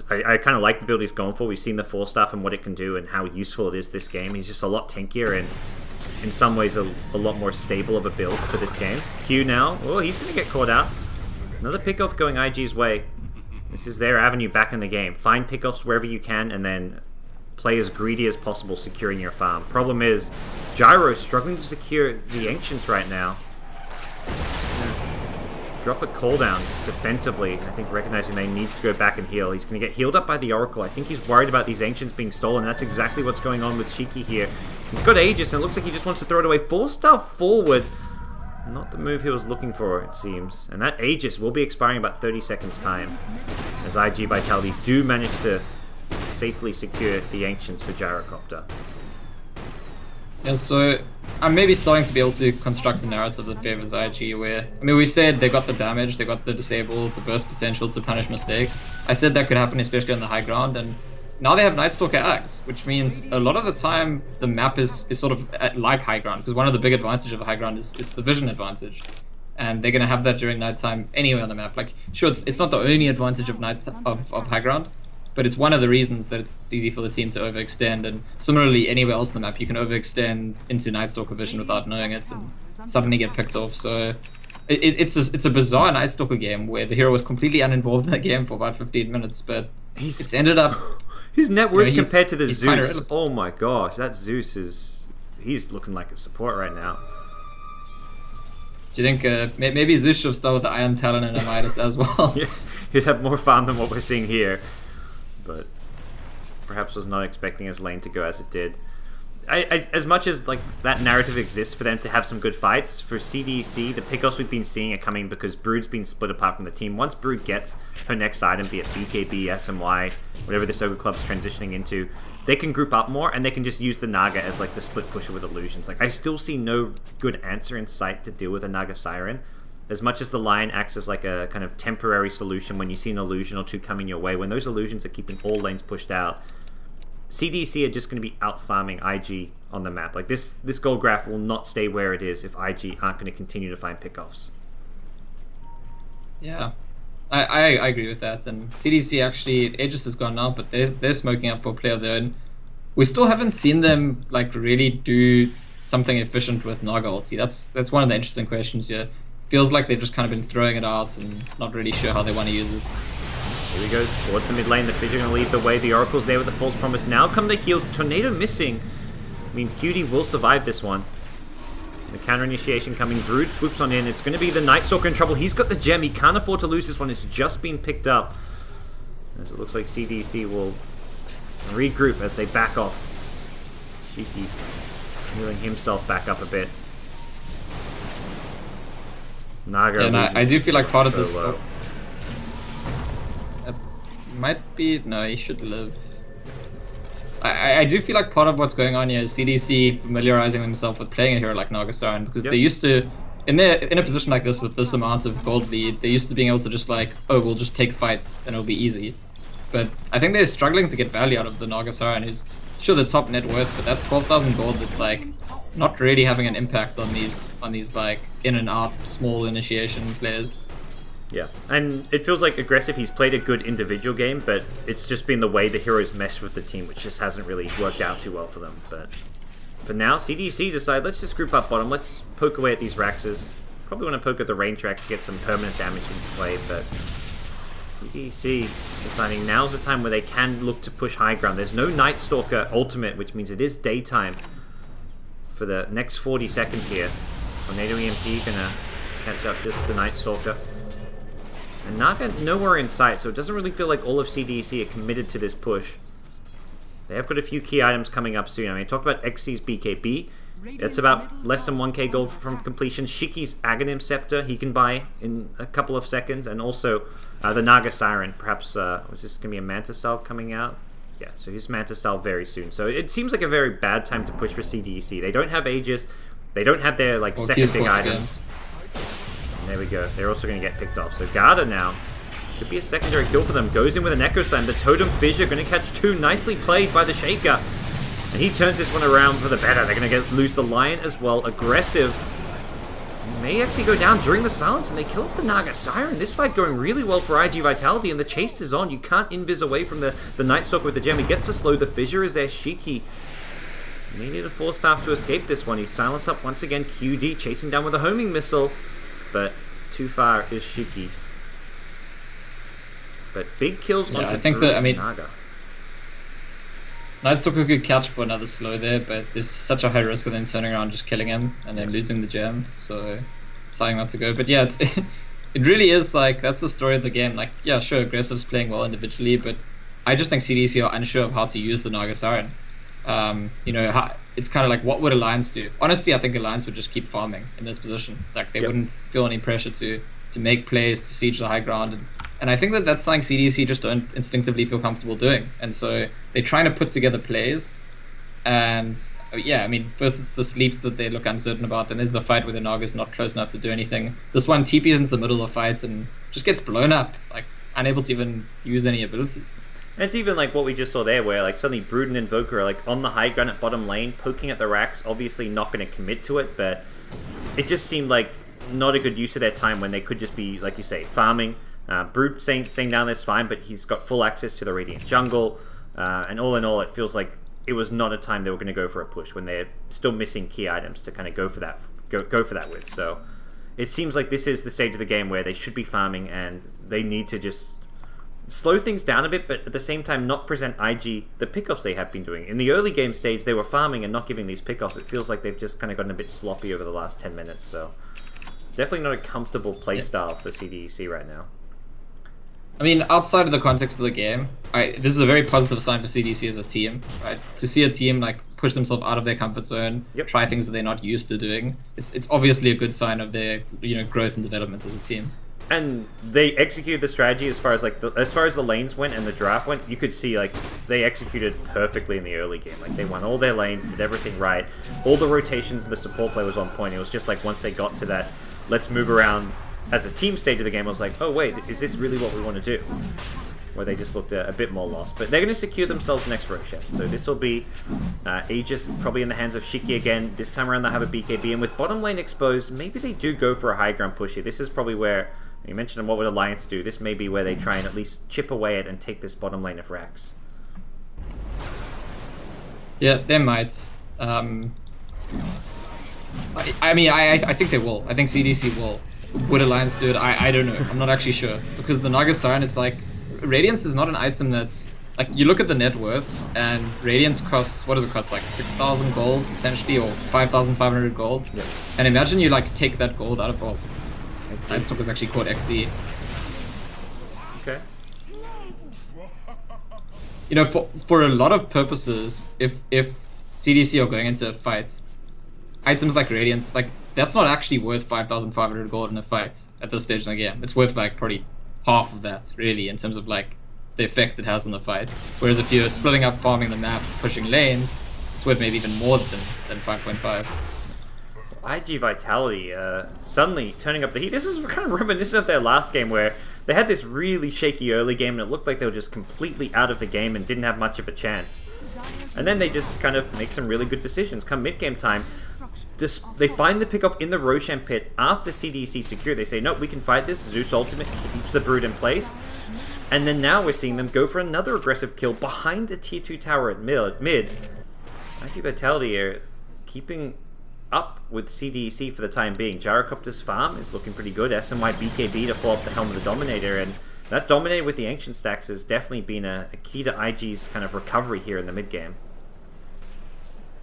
I kind of like the build he's going for. We've seen the 4-staff and what it can do and how useful it is this game. He's just a lot tankier and in some ways a lot more stable of a build for this game. Q now. Oh, he's going to get caught out. Another pickoff going IG's way. This is their avenue back in the game. Find pickoffs wherever you can and then play as greedy as possible securing your farm. Problem is, Gyro struggling to secure the Ancients right now. Drop a cooldown just defensively. I think recognizing that he needs to go back and heal. He's going to get healed up by the Oracle. I think he's worried about these Ancients being stolen. That's exactly what's going on with Shiki here. He's got Aegis and it looks like he just wants to throw it away. 4-star forward. Not the move he was looking for, it seems. And that Aegis will be expiring about 30 seconds time. As IG Vitality do manage to safely secure the Ancients for Gyrocopter. Yeah, so I'm maybe starting to be able to construct a narrative that favors IG where, I mean, we said they got the damage, they got the disable, the burst potential to punish mistakes. I said that could happen especially on the high ground, and now they have Night Stalker Axe, which means a lot of the time the map is sort of like high ground, because one of the big advantages of high ground is the vision advantage. And they're going to have that during nighttime anyway on the map. Like, sure, it's not the only advantage of high ground, but it's one of the reasons that it's easy for the team to overextend. And similarly, anywhere else on the map, you can overextend into Night Stalker vision without knowing it and suddenly get picked off. So it's a bizarre Night Stalker game where the hero was completely uninvolved in the game for about 15 minutes, but it's ended up... His net worth compared to the he's Zeus, oh my gosh, that Zeus is... He's looking like a support right now. Do you think maybe Zeus should start with the Iron Talon and a Midas as well? Yeah, he'd have more farm than what we're seeing here. But perhaps was not expecting his lane to go as it did. As much as like that narrative exists for them to have some good fights, for CDEC, the pickoffs we've been seeing are coming because Brood's been split apart from the team. Once Brood gets her next item, be it BKB, SMY, whatever this Ogre Club's transitioning into, they can group up more and they can just use the Naga as like the split pusher with illusions. Like I still see no good answer in sight to deal with a Naga Siren. As much as the Lion acts as like a kind of temporary solution when you see an illusion or two coming your way, when those illusions are keeping all lanes pushed out, CDC are just going to be out farming IG on the map. Like this gold graph will not stay where it is if IG aren't going to continue to find pickoffs. Yeah, I agree with that. And CDC actually, Aegis has gone now, but they're smoking up for a player there. And we still haven't seen them like really do something efficient with Naga ulti. That's one of the interesting questions here. Feels like they've just kind of been throwing it out and not really sure how they want to use it. Here we go, towards the mid lane, the Fissure going to lead the way, the Oracle's there with the false promise. Now come the heals, Tornado missing, means QD will survive this one. The counter initiation coming, Brood swoops on in, it's going to be the Night Stalker in trouble, he's got the gem, he can't afford to lose this one, it's just been picked up. As it looks like CDC will regroup as they back off. Shiki healing himself back up a bit. Naga, yeah, and I do feel like part of this... low. Might be... No, he should live. I do feel like part of what's going on here is CDC familiarizing themselves with playing a hero like Naga Siren, because they used to, in a position like this with this amount of gold lead, they're used to being able to just like, oh, we'll just take fights and it'll be easy. But I think they're struggling to get value out of the Naga Siren, who's sure the top net worth, but that's 12,000 gold that's like not really having an impact on these like in and out small initiation players. Yeah, and it feels like aggressive. He's played a good individual game, but it's just been the way the heroes meshed with the team, which just hasn't really worked out too well for them. But for now, CDC decide, let's just group up bottom. Let's poke away at these Raxes. Probably want to poke at the range Rax to get some permanent damage into play, but CDC deciding now's the time where they can look to push high ground. There's no Night Stalker ultimate, which means it is daytime for the next 40 seconds here. Tornado EMP gonna catch up just the Night Stalker. And Naga nowhere in sight, so it doesn't really feel like all of CDC are committed to this push. They have got a few key items coming up soon. I mean, talk about XC's BKB. That's about less than 1k gold from completion. Shiki's Aghanim Scepter he can buy in a couple of seconds. And also the Naga Siren. Perhaps, was this going to be a Manta Style coming out? Yeah, so his Manta Style very soon. So it seems like a very bad time to push for CDC. They don't have Aegis. They don't have their like second big items. And there we go. They're also going to get picked off. So Garda now. Could be a secondary kill for them. Goes in with an Echo Slam. The Totem Fissure going to catch two. Nicely played by the Shaker. And he turns this one around for the better. They're going to lose the Lion as well. Aggressive. May actually go down during the silence, and they kill off the Naga Siren. This fight going really well for IG Vitality, and the chase is on. You can't invis away from the Night Stalker with the gem. He gets the slow. The Fissure is there. Shiki. They need a Force Staff to escape this one. He's silenced up once again. QD chasing down with a homing missile. But too far is Shiki. But big kills onto I think that, I mean, Naga. Night Stalker could catch for another slow there, but there's such a high risk of them turning around just killing him and then losing the gem, so deciding not to go. But yeah, it really is like, that's the story of the game. Like, yeah, sure, Aggressive's playing well individually, but I just think CDC are unsure of how to use the Naga Siren. You know, it's kind of like, what would Alliance do? Honestly, I think Alliance would just keep farming in this position. Like, they wouldn't feel any pressure to make plays, to siege the high ground. And I think that that's something CDC just don't instinctively feel comfortable doing. And so they're trying to put together plays And yeah, I mean, first it's the sleeps that they look uncertain about, then there's the fight where the Naga's not close enough to do anything. This one TPs into the middle of fights and just gets blown up, like unable to even use any abilities. And it's even like what we just saw there, where like suddenly Brood and Invoker are like on the high ground at bottom lane, poking at the racks, obviously not going to commit to it, but it just seemed like not a good use of their time when they could just be, like you say, farming. Brood staying down there's fine, but he's got full access to the Radiant jungle, and all in all, it feels like it was not a time they were going to go for a push when they're still missing key items to kind of go for that with. So it seems like this is the stage of the game where they should be farming, and they need to just slow things down a bit, but at the same time not present IG the pickoffs they have been doing. In the early game stage, they were farming and not giving these pickoffs. It feels like they've just kind of gotten a bit sloppy over the last 10 minutes, so definitely not a comfortable playstyle for CDEC right now. I mean, outside of the context of the game, this is a very positive sign for CDC as a team. Right? To see a team like push themselves out of their comfort zone, try things that they're not used to doing, it's obviously a good sign of their growth and development as a team. And they executed the strategy as far as like as far as the lanes went and the draft went. You could see like they executed perfectly in the early game. Like they won all their lanes, did everything right. All the rotations and the support play was on point. It was just like once they got to that, let's move around as a team stage of the game, I was like, oh wait, is this really what we want to do? Where they just looked a bit more lost. But they're going to secure themselves next Roshan. So this will be Aegis probably in the hands of Shiki again. This time around they'll have a BKB, and with bottom lane exposed, maybe they do go for a high ground push here. This is probably where, you mentioned what would Alliance do, this may be where they try and at least chip away at and take this bottom lane of Rax. Yeah, they might. I mean, I think they will. I think CDC will. Would Alliance do it? I don't know. I'm not actually sure. Because the Naga Siren, it's like, Radiance is not an item that's, like, you look at the net worths, and Radiance costs, what does it cost, like 6,000 gold, essentially, or 5,500 gold? Yep. And imagine you, like, take that gold out of, Nightstock is actually called XD. Okay. You know, for a lot of purposes, if CDC are going into a fight, items like Radiance, like, that's not actually worth 5,500 gold in a fight at this stage in the game. It's worth like probably half of that, really, in terms of like the effect it has on the fight. Whereas if you're splitting up, farming the map, pushing lanes, it's worth maybe even more than 5.5. IG Vitality suddenly turning up the heat. This is kind of reminiscent of their last game where they had this really shaky early game and it looked like they were just completely out of the game and didn't have much of a chance. And then they just kind of make some really good decisions. Come mid-game time, they find the pickoff in the Roshan pit after CDC secure. They say, nope, we can fight this. Zeus ultimate keeps the Brood in place. And then now we're seeing them go for another aggressive kill behind the tier 2 tower at mid. IG Vitality are keeping up with CDEC for the time being. Gyrocopter's farm is looking pretty good. SMY BKB to follow up the Helm of the Dominator, and that Dominator with the Ancient Stacks has definitely been a key to IG's kind of recovery here in the mid game.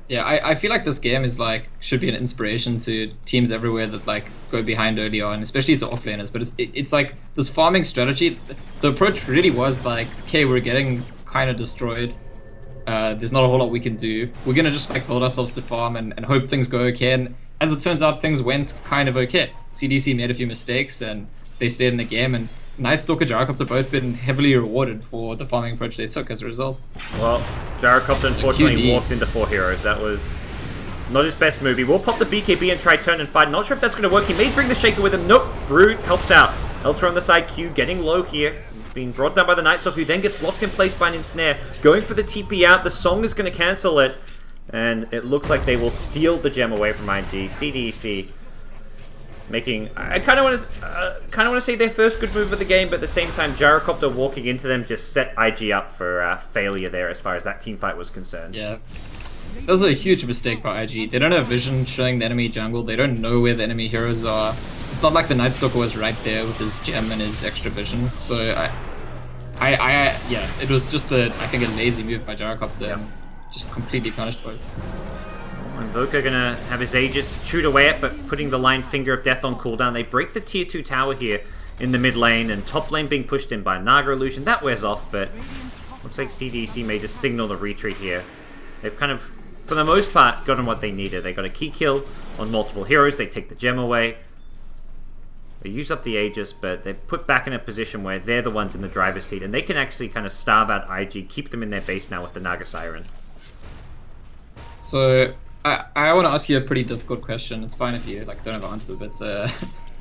Yeah, I feel like this game is like should be an inspiration to teams everywhere that like go behind early on, especially to offlaners. But it's like this farming strategy. The approach really was like, okay, we're getting kind of destroyed. There's not a whole lot we can do. We're gonna just like build ourselves to farm and hope things go okay. And as it turns out, things went kind of okay. CDC made a few mistakes and they stayed in the game. And Nightstalker, Gyrocopter have both been heavily rewarded for the farming approach they took as a result. Well, Gyrocopter unfortunately walks into 4 heroes. That was not his best move. He will pop the BKB and try turn and fight. Not sure if that's going to work. He may bring the Shaker with him. Nope. Brood helps out. Eltra on the side. Q getting low here. He's being brought down by the Nightstalker, who then gets locked in place by an ensnare. Going for the TP out. The Song is going to cancel it. And it looks like they will steal the gem away from IG. CDEC making, I kind of want to say their first good move of the game, but at the same time, Gyrocopter walking into them just set IG up for failure there as far as that team fight was concerned. Yeah, that was a huge mistake by IG. They don't have vision showing the enemy jungle. They don't know where the enemy heroes are. It's not like the Nightstalker was right there with his gem and his extra vision. So yeah, it was just I think a lazy move by Gyrocopter. Yep. Just completely punished for it. Invoker gonna have his Aegis chewed away at, but putting the line Finger of Death on cooldown. They break the tier 2 tower here in the mid lane, and top lane being pushed in by Naga Illusion. That wears off, but looks like CDEC may just signal the retreat here. They've kind of, for the most part, gotten what they needed. They got a key kill on multiple heroes. They take the gem away. They use up the Aegis, but they're put back in a position where they're the ones in the driver's seat, and they can actually kind of starve out IG, keep them in their base now with the Naga Siren. So I want to ask you a pretty difficult question. It's fine if you like don't have an answer, but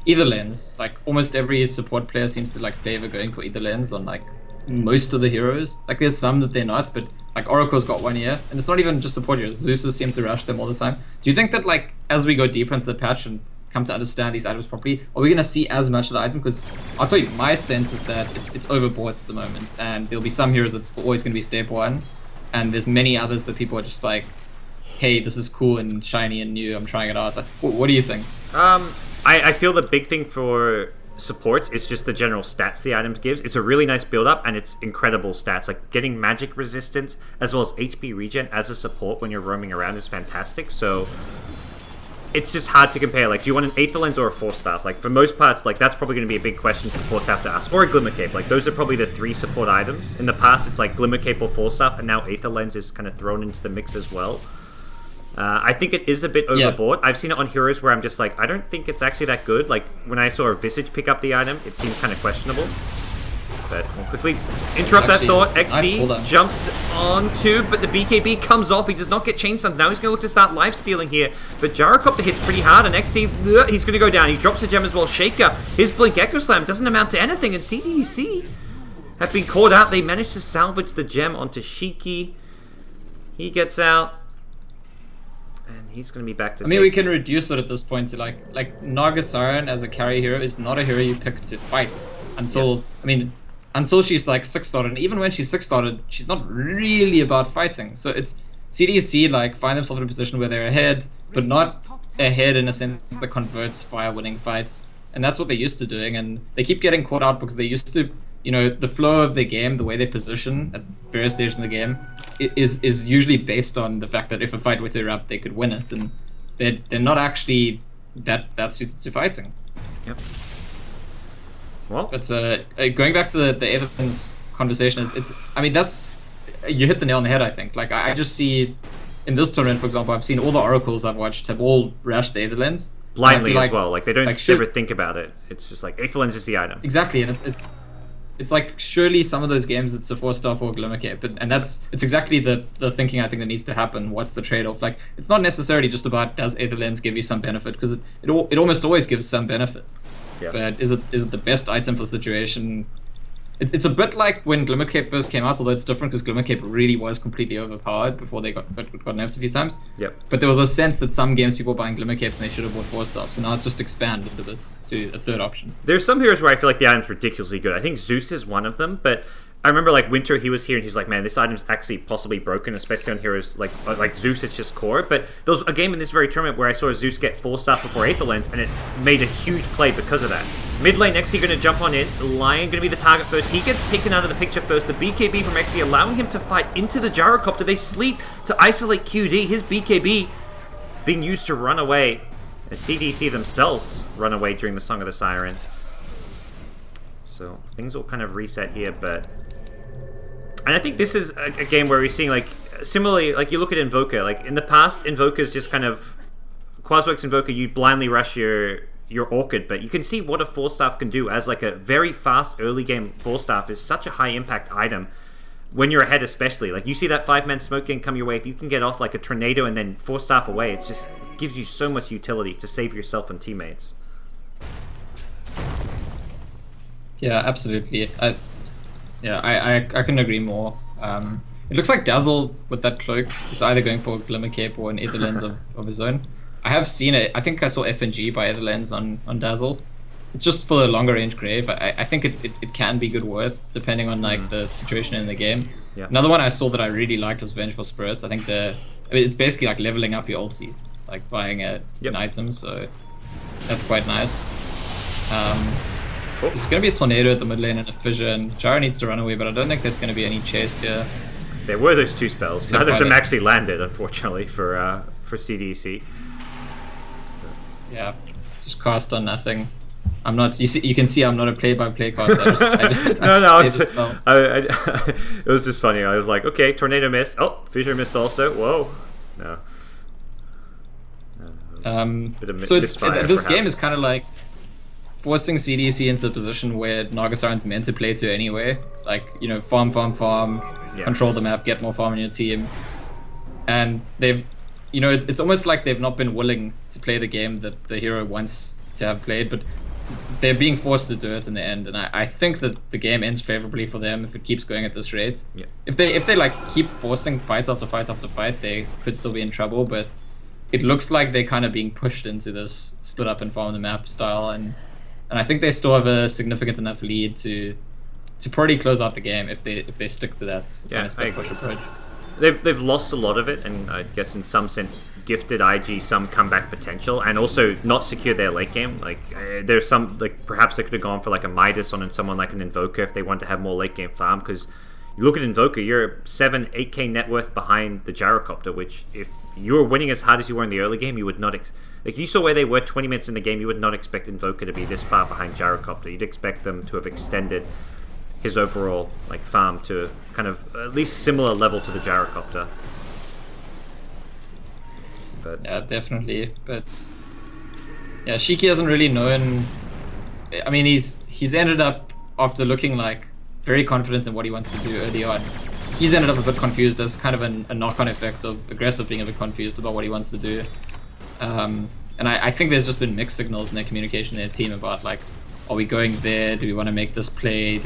either lens. Like almost every support player seems to like favor going for either lens on like most of the heroes. Like there's some that they're not, but like Oracle's got one here, and it's not even just support heroes. Zeus's seem to rush them all the time. Do you think that like as we go deeper into the patch and come to understand these items properly, are we gonna see as much of the item? Because I'll tell you, my sense is that it's overbought at the moment, and there'll be some heroes that's always gonna be step one, and there's many others that people are just like, hey, this is cool and shiny and new, I'm trying it out. What do you think? I feel the big thing for supports is just the general stats the items gives. It's a really nice build up and it's incredible stats. Like getting magic resistance as well as HP regen as a support when you're roaming around is fantastic. So it's just hard to compare. Like, do you want an Aether Lens or a Force Staff? Like, for most parts, like, that's probably going to be a big question supports have to ask. Or a Glimmer Cape. Like, those are probably the three support items. In the past, it's like Glimmer Cape or Force Staff, and now Aether Lens is kind of thrown into the mix as well. I think it is a bit overboard. I've seen it on heroes where I'm just like, I don't think it's actually that good. Like, when I saw a Visage pick up the item, it seemed kind of questionable. But we'll quickly interrupt that thought. XC nice jumped onto, but the BKB comes off. He does not get chain stunned. Now he's going to look to start life stealing here. But Gyrocopter hits pretty hard, and XC, he's going to go down. He drops a gem as well. Shaker, his Blink Echo Slam doesn't amount to anything, and CDEC have been caught out. They managed to salvage the gem onto Shiki. He gets out. And he's going to be back to we can reduce it at this point to like Naga Siren as a carry hero is not a hero you pick to fight until, until she's like 6-starred, and even when she's 6-starred, she's not really about fighting. So it's CDC like find themselves in a position where they're ahead, but not ahead in a sense that converts fire winning fights. And that's what they're used to doing, and they keep getting caught out because they used to, the flow of the game, the way they position at various stages in the game is usually based on the fact that if a fight were to erupt, they could win it, and they're not actually that suited to fighting. Yep. Well, but going back to the Aetherlens conversation, that's you hit the nail on the head. I think I just see in this tournament, for example, I've seen all the oracles I've watched have all rushed the Aetherlens blindly as well. Like they don't ever think about it. It's just like Aetherlens is the item. Exactly, and it's like surely some of those games it's a 4-star or Glimmer Cape, and it's exactly the thinking I think that needs to happen. What's the trade-off? Like it's not necessarily just about does Aetherlens give you some benefit, because it almost always gives some benefit. Yep. But is it the best item for the situation? It's a bit like when Glimmer Cape first came out, although it's different because Glimmer Cape really was completely overpowered before they got nerfed a few times. Yep. But there was a sense that some games people were buying Glimmer Capes and they should have bought 4-stars, and now it's just expanded a bit to a third option. There's some heroes where I feel like the item's ridiculously good. I think Zeus is one of them, but I remember like Winter, he was here and he's like, man, this item's actually possibly broken, especially on heroes like Zeus. It's just core. But there was a game in this very tournament where I saw Zeus get 4-star before Aether Lens, and it made a huge play because of that. Mid lane, XC going to jump on in. Lion going to be the target first. He gets taken out of the picture first. The BKB from XC allowing him to fight into the Gyrocopter. They sleep to isolate QD. His BKB being used to run away. And CDC themselves run away during the Song of the Siren. So things will kind of reset here, but... And I think this is a game where we're seeing, like, similarly, like, you look at Invoker. Like, in the past, Invoker's just kind of... Quasworks Invoker, you blindly rush your Orchid, but you can see what a 4-staff can do as, like, a very fast early game 4-staff is such a high-impact item when you're ahead especially. Like, you see that 5-man smoke gang come your way, if you can get off, like, a Tornado and then 4-staff away, it just gives you so much utility to save yourself and teammates. Yeah, absolutely. I couldn't agree more. It looks like Dazzle with that cloak is either going for a Glimmer Cape or an Aether Lens of his own. I have seen it. I think I saw FNG by Aether Lens on Dazzle. It's just for the longer range Grave. I think it can be good worth depending on like the situation in the game. Yeah. Another one I saw that I really liked was Vengeful Spirits. I think it's basically like leveling up your ulti, like buying an item. So that's quite nice. There's going to be a Tornado at the mid lane and a Fissure, and Jara needs to run away, but I don't think there's going to be any chase here. There were those two spells. Neither of them actually landed, unfortunately, for CDEC. Yeah, just cast on nothing. I'm not. You can see I'm not a play-by-play caster. It was just funny. I was like, okay, Tornado missed. Oh, Fissure missed also. Whoa, no. So this game is kind of like forcing CDC into the position where Nagasaren's meant to play to anyway. Like, farm, control the map, get more farm in your team. And they've you know, it's almost like they've not been willing to play the game that the hero wants to have played, but they're being forced to do it in the end. And I think that the game ends favorably for them if it keeps going at this rate. Yeah. If they like keep forcing fights after fight after fight, they could still be in trouble. But it looks like they're kind of being pushed into this split up and farm the map style, and I think they still have a significant enough lead to probably close out the game if they stick to that kind of split push approach. They've lost a lot of it, and I guess in some sense gifted IG some comeback potential, and also not secured their late game. Like there's some, like perhaps they could have gone for like a Midas on someone like an Invoker if they want to have more late game farm. Because you look at Invoker, you're 8K net worth behind the Gyrocopter, which if you were winning as hard as you were in the early game, you would not like you saw where they were 20 minutes in the game. You would not expect Invoker to be this far behind Gyrocopter. You'd expect them to have extended his overall like farm to kind of at least similar level to the Gyrocopter. But yeah, definitely. But yeah, Shiki hasn't really known. I mean, he's ended up, after looking like very confident in what he wants to do early on, he's ended up a bit confused. There's kind of a knock-on effect of Aggressive being a bit confused about what he wants to do. And I think there's just been mixed signals in their communication in their team about like, are we going there? Do we want to make this play?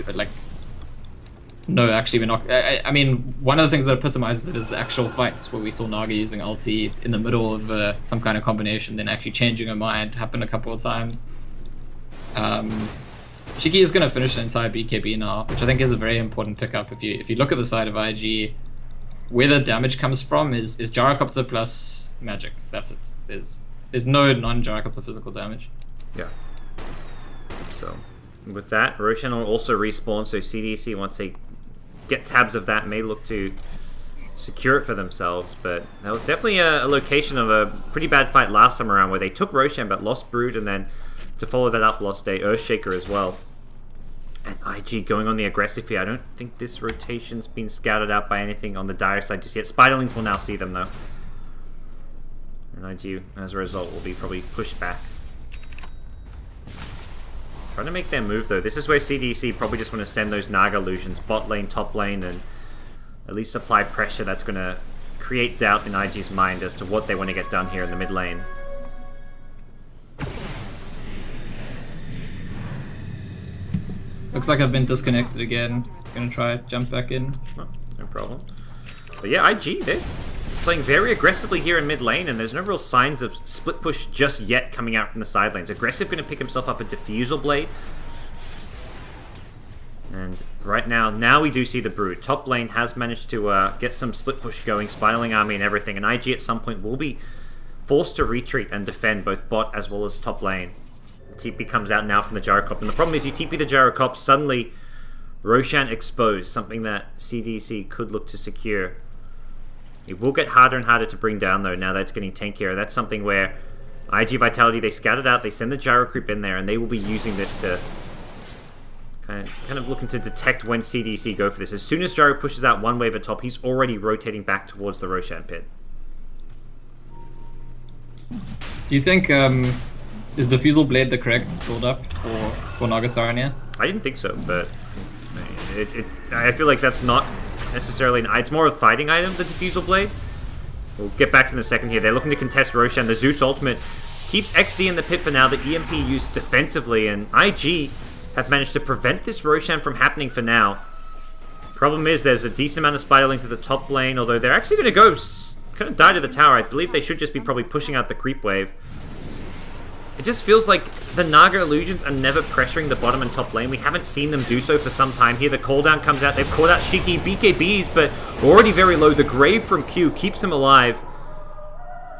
No, actually we're not. I mean, one of the things that epitomizes it is the actual fights where we saw Naga using ulti in the middle of some kind of combination, then actually changing her mind. Happened a couple of times. Shiki is going to finish the entire BKB now, which I think is a very important pickup. If you look at the side of IG, where the damage comes from is Gyrocopter plus magic. That's it. There's no non-Gyrocopter physical damage. yeah. So with that, Roshan will also respawn, so CDEC, once they get tabs of that, may look to secure it for themselves. But that was definitely a location of a pretty bad fight last time around, where they took Roshan but lost Brood, and then to follow that up lost a Earthshaker as well. And IG going on the aggressive here. I don't think this rotation's been scouted out by anything on the Dire side just yet. Spiderlings will now see them though, and IG as a result will be probably pushed back. Trying to make their move though. This is where CDEC probably just want to send those Naga illusions bot lane, top lane, and at least apply pressure that's going to create doubt in IG's mind as to what they want to get done here in the mid lane. Looks like I've been disconnected again. Gonna try jump back in. Oh, no problem. But yeah, IG, they're playing very aggressively here in mid lane, and there's no real signs of split push just yet coming out from the side lanes. Aggressive going to pick himself up a Diffusal Blade. And right now we do see the Brood. Top lane has managed to get some split push going, Spiderling army and everything, and IG at some point will be forced to retreat and defend both bot as well as top lane. TP comes out now from the Gyrocop, and the problem is you TP the Gyrocop, suddenly Roshan exposed, something that CDC could look to secure. It will get harder and harder to bring down though, now that it's getting tankier. That's something where IG Vitality, they scout it out, they send the Gyro Creep in there, and they will be using this to kind of looking to detect when CDC go for this. As soon as Gyro pushes out one wave at top, he's already rotating back towards the Roshan pit. Do you think is Diffusal Blade the correct build up for Nagasarnia? I didn't think so, but I feel like that's not necessarily it's more a fighting item, the Diffusal Blade. We'll get back to in a second here. They're looking to contest Roshan. The Zeus ultimate keeps XC in the pit for now. The EMP used defensively, and IG have managed to prevent this Roshan from happening for now. Problem is there's a decent amount of Spiderlings at the top lane, although they're actually going to go kind of die to the tower. I believe they should just be probably pushing out the creep wave. It just feels like the Naga illusions are never pressuring the bottom and top lane. We haven't seen them do so for some time here. The cooldown comes out. They've called out Shiki BKBs, but already very low. The Grave from Q keeps him alive.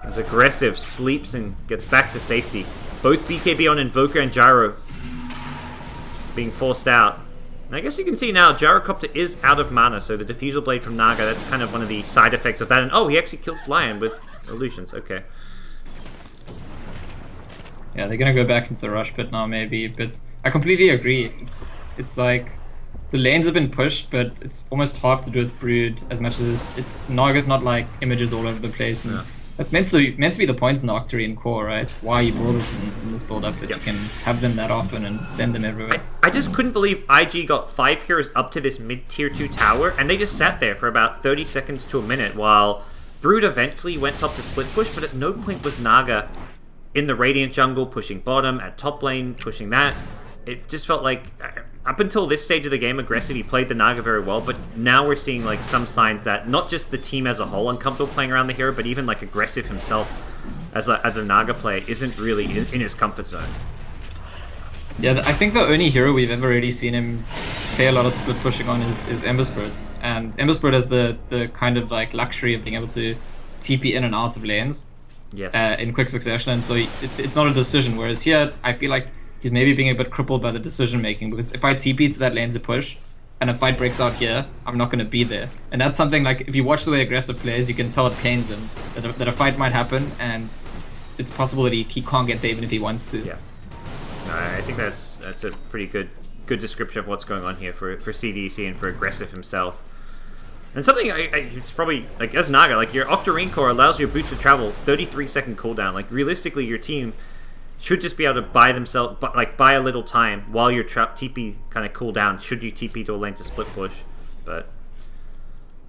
As Aggressive sleeps and gets back to safety. Both BKB on Invoker and Gyro being forced out. And I guess you can see now Gyrocopter is out of mana, so the Diffusal Blade from Naga, that's kind of one of the side effects of that. And oh, he actually kills Lion with illusions. Okay. Yeah, they're gonna go back into the rush pit now, maybe. But I completely agree. It's like the lanes have been pushed, but it's almost half to do with Brood as much as it's Naga's not like images all over the place. And that's meant to be the points in the Octarine core, right? Why you brought it in this build up that you can have them that often and send them everywhere. I just couldn't believe IG got 5 heroes up to this mid tier 2 tower, and they just sat there for about 30 seconds to a minute while Brood eventually went top to split push, but at no point was Naga in the Radiant jungle pushing bottom, at top lane pushing that. It just felt like, up until this stage of the game, aggressive, he played the Naga very well, but now we're seeing like some signs that not just the team as a whole uncomfortable playing around the hero, but even like aggressive himself as a Naga player isn't really in his comfort zone. Yeah, I think the only hero we've ever really seen him play a lot of split pushing on is Ember Spirit. And Ember Spirit has the kind of like luxury of being able to TP in and out of lanes in quick succession, and so it's not a decision. Whereas here, I feel like he's maybe being a bit crippled by the decision making, because if I TP to that lane to push, and a fight breaks out here, I'm not going to be there. And that's something like, if you watch the way aggressive plays, you can tell it pains him, that a fight might happen, and it's possible that he can't get there even if he wants to. Yeah. I think that's a pretty good description of what's going on here for CDEC and for aggressive himself. And something it's probably like, as Naga, like your Octarine core allows your boots to travel 33-second cooldown. Like realistically, your team should just be able to buy a little time while your TP kind of cool down. Should you TP to a lane to split push, but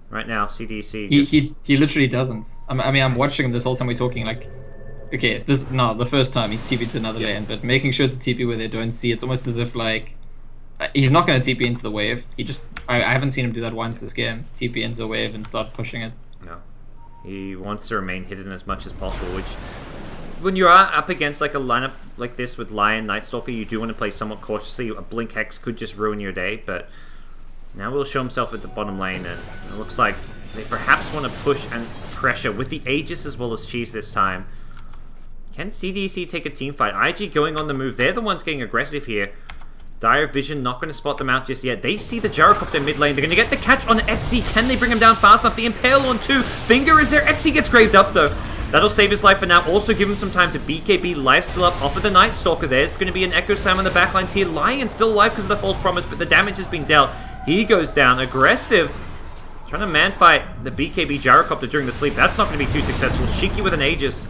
right now CDEC he literally doesn't. I mean, I'm watching him this whole time we're talking like. Okay, the first time he's TP'd to another lane, but making sure to TP where they don't see, it's almost as if like he's not going to TP into the wave. I haven't seen him do that once this game. TP into a wave and start pushing it. No, he wants to remain hidden as much as possible. Which, when you are up against like a lineup like this with Lion, Night Stalker, you do want to play somewhat cautiously. A Blink Hex could just ruin your day, but now he'll show himself at the bottom lane, and it looks like they perhaps want to push and pressure with the Aegis as well as Cheese this time. Can CDEC take a team fight? IG going on the move. They're the ones getting aggressive here. Dire Vision not going to spot them out just yet. They see the Gyrocopter mid lane. They're going to get the catch on XE. Can they bring him down fast enough? The Impale on 2. Finger is there. XE gets graved up though. That'll save his life for now. Also give him some time to BKB. Life still up off of the Night Stalker. There's going to be an Echo Slam on the backlines here. Lion still alive because of the false promise, but the damage has been dealt. He goes down. Aggressive. Trying to man fight the BKB Gyrocopter during the sleep. That's not going to be too successful. Shiki with an Aegis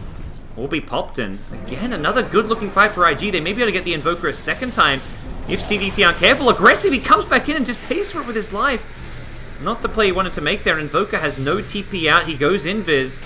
will be popped in. Again, another good-looking fight for IG. They may be able to get the Invoker a second time if CDC aren't careful. Aggressive, he comes back in and just pays for it with his life. Not the play he wanted to make there. Invoker has no TP out. He goes invis.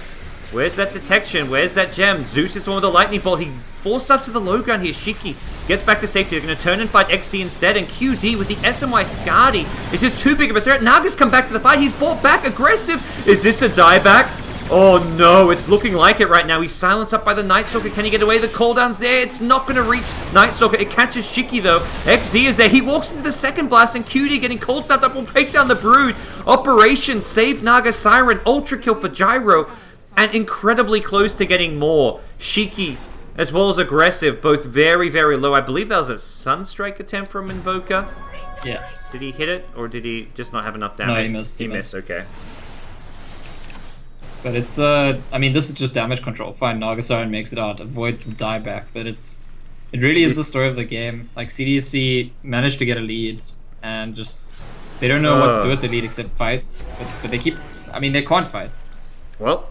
Where's that detection? Where's that gem? Zeus is one with the lightning bolt. He forced stuff to the low ground here. Shiki gets back to safety. They're going to turn and fight XC instead. And QD with the SMY Skadi is just too big of a threat. Naga's come back to the fight. He's brought back. Aggressive. Is this a dieback? Oh no, it's looking like it right now. He's silenced up by the Night Stalker. Can he get away? The cooldown's there. It's not going to reach Night Stalker. It catches Shiki though. XZ is there. He walks into the second blast, and QD getting cold snapped up will break down the Brood. Operation save Naga Siren. Ultra kill for Gyro. And incredibly close to getting more. Shiki as well as aggressive, both very, very low. I believe that was a Sunstrike attempt from Invoker. Yeah. Did he hit it, or did he just not have enough damage? No, he missed. He missed, okay. But it's, I mean, this is just damage control. Fine, Naga Siren makes it out, avoids the dieback, but it really is the story of the game. Like, CDEC managed to get a lead, and just, they don't know what to do with the lead except fight, but they keep, I mean, they can't fight. Well,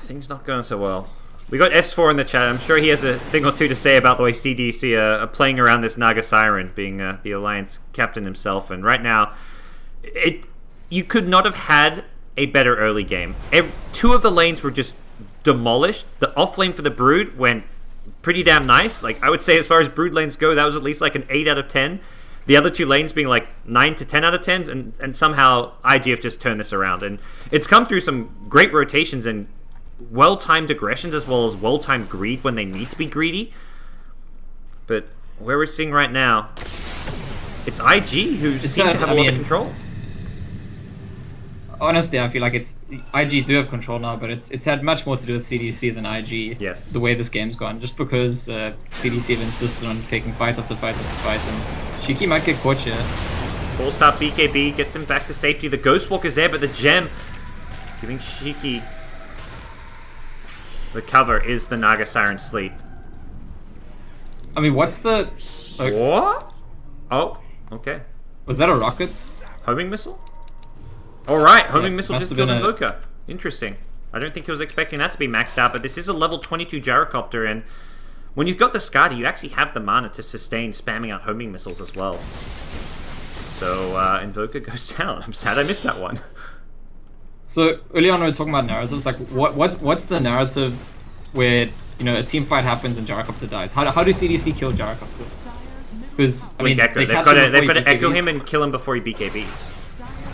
things not going so well. We got S4 in the chat. I'm sure he has a thing or two to say about the way CDEC are playing around this Naga Siren, being the Alliance captain himself, and right now, you could not have had a better early game. Two of the lanes were just demolished. The off lane for the Brood went pretty damn nice. Like, I would say as far as Brood lanes go, that was at least like an 8 out of 10. The other two lanes being like 9 to 10 out of 10s, and somehow IGF just turned this around. And it's come through some great rotations and well-timed aggressions as well as well-timed greed when they need to be greedy. But where we're seeing right now, it's IG who seem to have a lot of control. Honestly, I feel like IG do have control now, but it's had much more to do with CDC than IG. Yes. The way this game's gone, just because CDC have insisted on taking fight after fight after fight, and Shiki might get caught here. Full stop BKB gets him back to safety. The Ghostwalker's there, but the gem giving Shiki the cover is the Naga Siren Sleep. I mean, what's the... What? Oh, okay. Was that a rocket? Homing missile? Alright, homing yeah, missile just killed Invoker. Interesting. I don't think he was expecting that to be maxed out, but this is a level 22 Gyrocopter, and when you've got the Skadi, you actually have the mana to sustain spamming out homing missiles as well. So, Invoker goes down. I'm sad I missed that one. So early on we were talking about narratives. Like, what's the narrative where a team fight happens and Gyrocopter dies? How do CDC kill Gyrocopter? Because I mean, Echo. they've Got to echo him and kill him before he BKBs.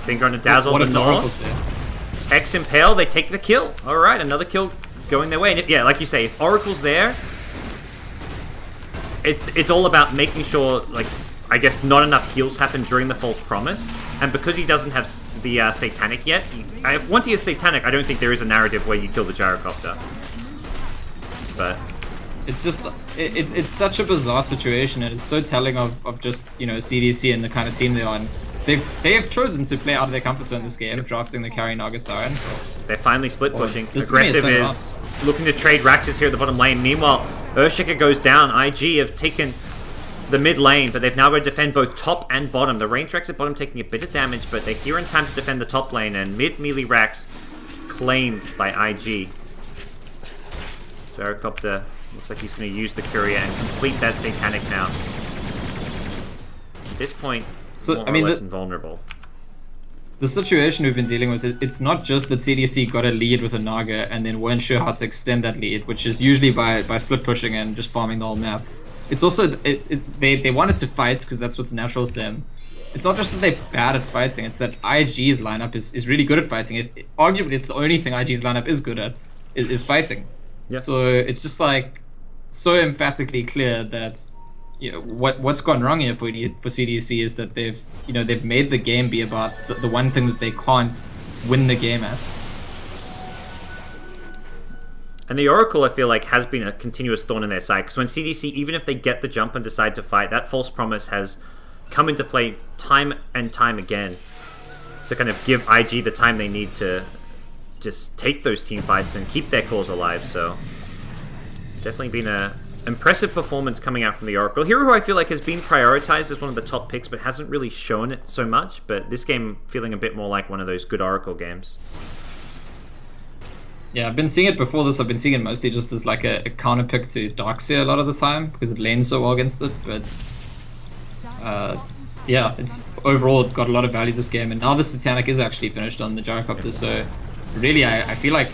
Finger on a dazzle. What the if the Gnaw. Oracle's there? X Impale. They take the kill. All right, another kill going their way. And yeah, like you say, if Oracle's there, it's all about making sure, like, I guess not enough heals happen during the false promise, and because he doesn't have the satanic yet, once he has satanic, I don't think there is a narrative where you kill the gyrocopter. But it's just it's such a bizarre situation, and it's so telling of just CDC and the kind of team they're on. They have chosen to play out of their comfort zone this game, drafting the carry Naga Siren. They're finally split pushing. This Aggressive is looking to trade Raxus here at the bottom lane. Meanwhile, Earthshaker goes down. IG have taken the mid lane, but they've now got to defend both top and bottom. The range Rax at bottom taking a bit of damage, but they're here in time to defend the top lane, and mid melee Rax claimed by IG. Gyrocopter looks like he's going to use the Courier and complete that Satanic now. At this point, more or less invulnerable. The situation we've been dealing with, it's not just that CDC got a lead with a Naga and then weren't sure how to extend that lead, which is usually by split pushing and just farming the whole map. It's also, they wanted to fight because that's what's natural to them. It's not just that they're bad at fighting, it's that IG's lineup is really good at fighting. Arguably, it's the only thing IG's lineup is good at, is fighting. Yeah. So it's just like, so emphatically clear that what's gone wrong here for CDC is that they've made the game be about the one thing that they can't win the game at. And the Oracle, I feel like, has been a continuous thorn in their side, because when CDC, even if they get the jump and decide to fight, that false promise has come into play time and time again to kind of give IG the time they need to just take those team fights and keep their cause alive. So definitely been a impressive performance coming out from the Oracle. Hero, who I feel like has been prioritized as one of the top picks, but hasn't really shown it so much. But this game feeling a bit more like one of those good Oracle games. Yeah, I've been seeing it before this. I've been seeing it mostly just as like a counter pick to Darkseer a lot of the time because it lanes so well against it. But yeah, it's overall got a lot of value this game. And now the Satanic is actually finished on the Gyrocopter. So really, I feel like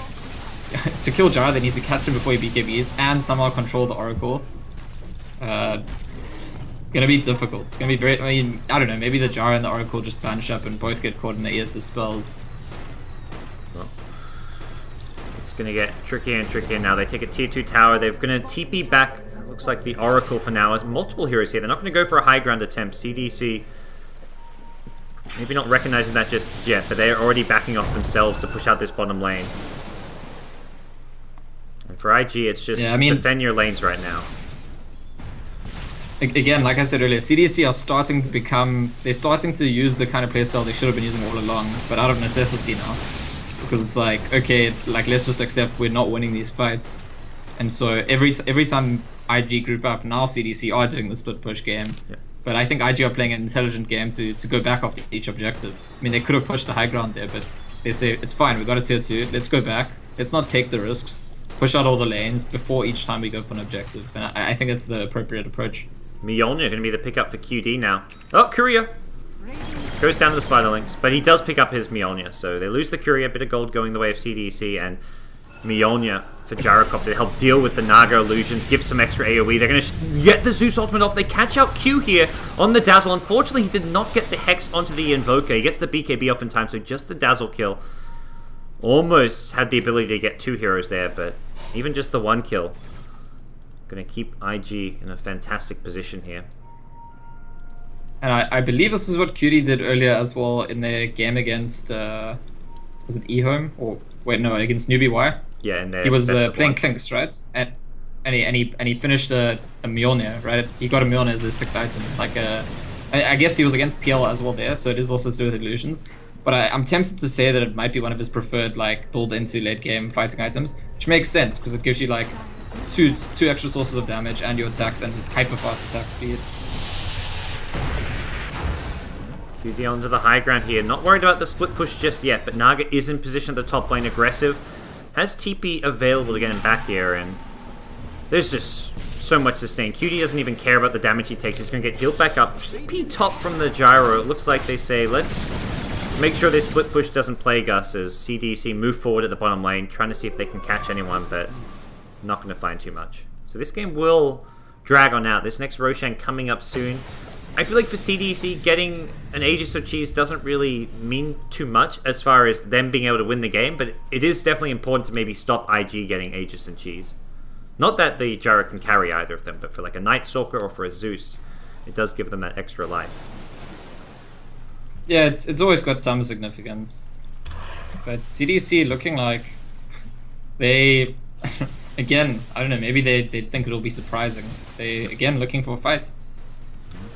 to kill Gyro, they need to catch him before he BKBs and somehow control the Oracle. Gonna be difficult. It's gonna be very. I mean, I don't know. Maybe the Gyro and the Oracle just banish up and both get caught in the ES's spells. It's going to get trickier and trickier now. They take a tier 2 tower. They're going to TP back, looks like the Oracle for now. Multiple heroes here. They're not going to go for a high ground attempt. CDC maybe not recognizing that just yet, but they're already backing off themselves to push out this bottom lane. And for IG, it's just defend your lanes right now. Again, like I said earlier, CDC are starting to become... They're starting to use the kind of playstyle they should have been using all along, but out of necessity now. Because it's like, okay, like let's just accept we're not winning these fights. And so every time IG group up, now CDC are doing the split push game. Yeah. But I think IG are playing an intelligent game to go back after each objective. I mean, they could have pushed the high ground there, but they say, it's fine, we got a tier 2, let's go back. Let's not take the risks. Push out all the lanes before each time we go for an objective. And I think that's the appropriate approach. Mjolnir going to be the pickup for QD now. Oh, Courier! Goes down to the Spiderlings, but he does pick up his Mjolnir, so they lose the Courier, a bit of gold going the way of CDC, and Mjolnir for Gyrocopter to help deal with the Naga illusions, give some extra AoE. They're going to get the Zeus ultimate off. They catch out Q here on the Dazzle. Unfortunately, he did not get the Hex onto the Invoker. He gets the BKB off in time, so just the Dazzle kill. Almost had the ability to get 2 heroes there, but even just the 1 kill. Going to keep IG in a fantastic position here. And I believe this is what QD did earlier as well in their game against, was it eHome? Or, wait, no, against Newbie Y? Yeah, in their he was playing Clinks, right? And he finished a Mjolnir, right? He got a Mjolnir as his 6th item. Like, I guess he was against PL as well there, so it is also to do with illusions. But I'm tempted to say that it might be one of his preferred, like, build into late game fighting items, which makes sense, because it gives you, like, two extra sources of damage and your attacks and hyper fast attack speed. QD onto the high ground here. Not worried about the split push just yet, but Naga is in position at the top lane, aggressive. Has TP available to get him back here, and there's just so much sustain. QD doesn't even care about the damage he takes. He's going to get healed back up. TP top from the Gyro. It looks like they say, let's make sure this split push doesn't plague us as CDEC move forward at the bottom lane, trying to see if they can catch anyone, but not going to find too much. So this game will drag on out. This next Roshan coming up soon. I feel like for CDEC, getting an Aegis of Cheese doesn't really mean too much as far as them being able to win the game, but it is definitely important to maybe stop IG getting Aegis and Cheese. Not that the Gyro can carry either of them, but for like a Night Stalker or for a Zeus, it does give them that extra life. Yeah, it's always got some significance. But CDC looking like they, again, I don't know, maybe they think it'll be surprising. They, again, looking for a fight.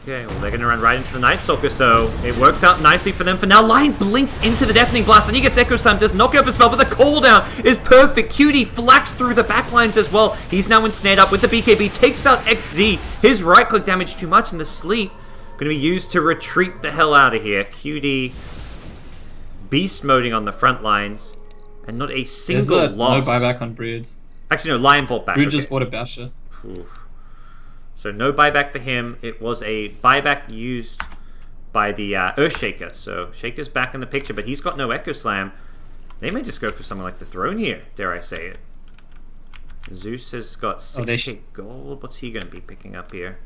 Okay, well they're going to run right into the Night Stalker, so it works out nicely for them. For now, Lion blinks into the Deafening Blast, and he gets Echo Slam, does knock out the spell, but the cooldown is perfect. Cutie flaks through the backlines as well. He's now ensnared up with the BKB, takes out XZ. His right-click damage too much, and the sleep going to be used to retreat the hell out of here. QD beast moding on the front lines, and not a single loss. No buyback on Brood. Actually, no, Lion bought back. Brood just bought a Basher. Oof. So no buyback for him. It was a buyback used by the Earthshaker. So Shaker's back in the picture, but he's got no Echo Slam. They may just go for something like the Throne here, dare I say it. Zeus has got 6k gold. What's he going to be picking up here?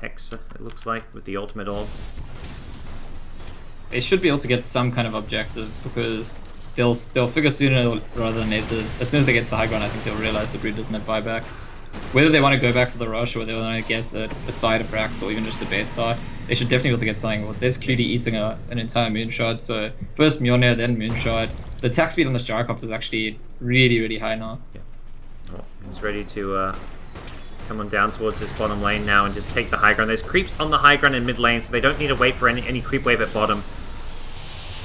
Hexa, it looks like, with the ultimate orb. They should be able to get some kind of objective because they'll figure sooner rather than later. As soon as they get to the high ground, I think they'll realize the Brood doesn't have buyback. Whether they want to go back for the rush or whether they want to get a side of Rax or even just a base tar, they should definitely be able to get something. Well, there's QD eating an entire Moonshot, so first Mjolnir, then Moonshot. The attack speed on this Gyrocopter is actually really, really high now. Yeah. Oh, he's ready to come on down towards this bottom lane now and just take the high ground. There's creeps on the high ground in mid lane, so they don't need to wait for any creep wave at bottom.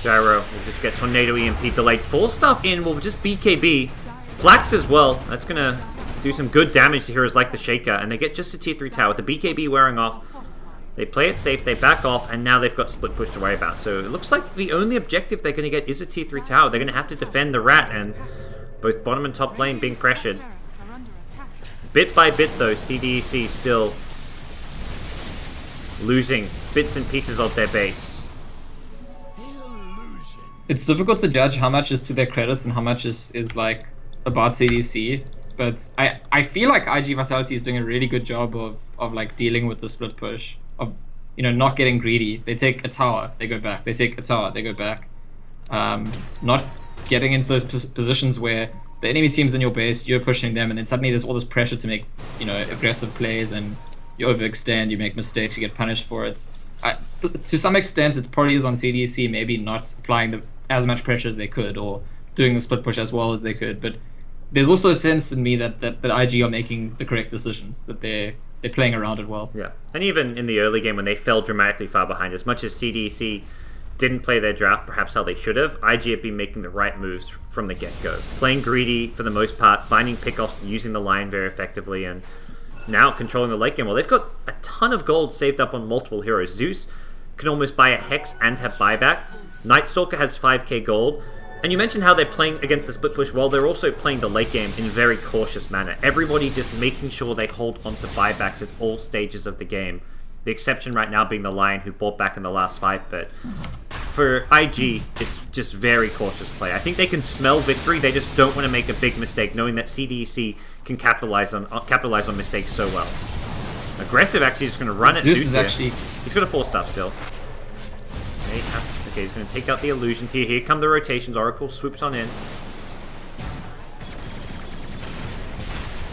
Gyro will just get Tornado EMP delayed. 4-staff in will just BKB. Flax as well. That's going to do some good damage to heroes like the Shaker, and they get just a tier 3 tower. With the BKB wearing off, they play it safe, they back off, and now they've got split push to worry about. So it looks like the only objective they're going to get is a tier 3 tower. They're going to have to defend the Rat, and both bottom and top lane being pressured. Bit by bit though, CDEC still losing bits and pieces of their base. It's difficult to judge how much is to their credits and how much is like about CDC. But I feel like IG Vitality is doing a really good job of like dealing with the split push, of, you know, not getting greedy. They take a tower, they go back. They take a tower, they go back. Not getting into those positions where the enemy team's in your base, you're pushing them, and then suddenly there's all this pressure to make, you know, aggressive plays, and you overextend, you make mistakes, you get punished for it. To some extent, it probably is on CDC, maybe not applying as much pressure as they could, or doing the split push as well as they could, but there's also a sense in me that IG are making the correct decisions, that they're playing around it well. Yeah, and even in the early game when they fell dramatically far behind, as much as CDC didn't play their draft perhaps how they should have, IG have been making the right moves from the get-go. Playing greedy for the most part, finding pickoffs, using the line very effectively, and now controlling the late game. Well, they've got a ton of gold saved up on multiple heroes. Zeus can almost buy a Hex and have buyback. Night Stalker has 5k gold. And you mentioned how they're playing against the split push. Well, they're also playing the late game in a very cautious manner. Everybody just making sure they hold onto buybacks at all stages of the game. The exception right now being the Lion, who bought back in the last fight. But for IG, it's just very cautious play. I think they can smell victory. They just don't want to make a big mistake, knowing that CDEC can capitalize on mistakes so well. Aggressive, actually, just going to run at Zeus here. He's got a 4-staff still. Okay, he's going to take out the illusions here. Here come the rotations. Oracle swoops on in.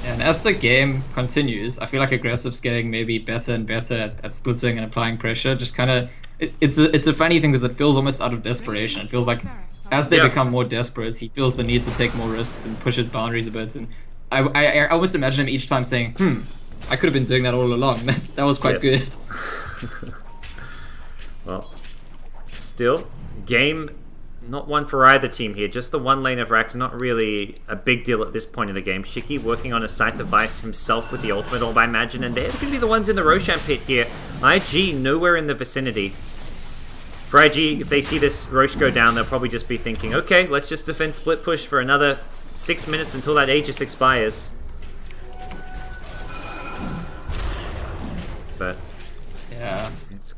And as the game continues, I feel like Aggressive's getting maybe better and better at splitting and applying pressure. Just kind of, it's a funny thing because it feels almost out of desperation. It feels like as they become more desperate, he feels the need to take more risks and push his boundaries a bit. And I almost imagine him each time saying, I could have been doing that all along. That was quite good. Well, still, game not one for either team here. Just the one lane of Rax, not really a big deal at this point in the game. Shiki working on a site device himself with the ultimate orb, I imagine, and they're going to be the ones in the Roshan pit here. IG nowhere in the vicinity. For IG, if they see this Rosh go down, they'll probably just be thinking, okay, let's just defend split push for another 6 minutes until that Aegis expires. But yeah, it's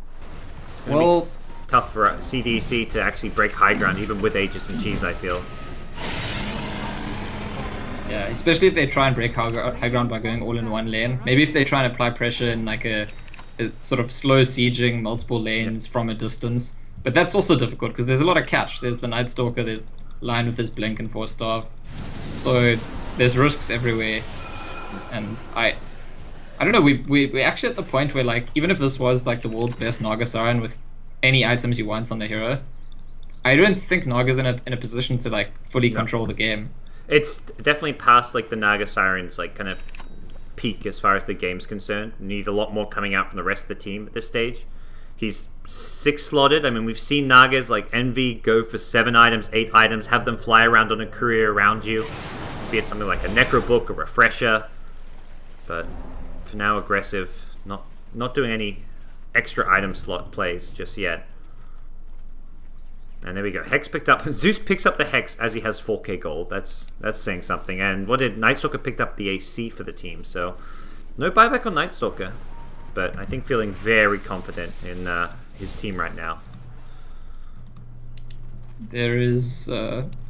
going to be tough for CDEC to actually break high ground, even with Aegis and Cheese, I feel. Yeah, especially if they try and break high ground by going all in one lane. Maybe if they try and apply pressure in like a sort of slow sieging multiple lanes from a distance. But that's also difficult because there's a lot of catch. There's the Night Stalker, there's Lion with his Blink and Force Staff. So there's risks everywhere. And I don't know, we're actually at the point where, like, even if this was like the world's best Naga Siren with any items you want on the hero, I don't think Naga's in a position to like fully control the game. It's definitely past like the Naga Siren's like kind of peak as far as the game's concerned. You need a lot more coming out from the rest of the team at this stage. He's 6 slotted. I mean, we've seen Nagas like Envy go for 7 items, 8 items, have them fly around on a career around you. Be it something like a Necro Book, a Refresher. But for now, aggressive, not doing any extra item slot plays just yet. And there we go. Hex picked up. Zeus picks up the Hex as he has 4k gold. That's saying something. And what did Night Stalker picked up the AC for the team? So no buyback on Night Stalker, but I think feeling very confident in his team right now. There is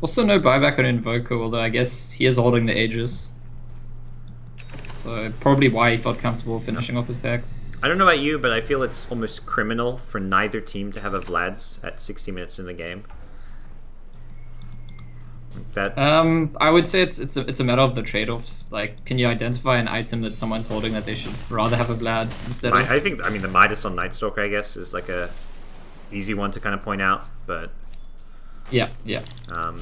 also no buyback on Invoker, although I guess he is holding the Aegis. So probably why he felt comfortable finishing off his Hex. I don't know about you, but I feel it's almost criminal for neither team to have a Vlad's at 60 minutes in the game. That I would say it's a matter of the trade-offs. Like, can you identify an item that someone's holding that they should rather have a Vlad's instead of? I think, I mean, the Midas on Night Stalker, I guess, is like a easy one to kind of point out, but yeah. I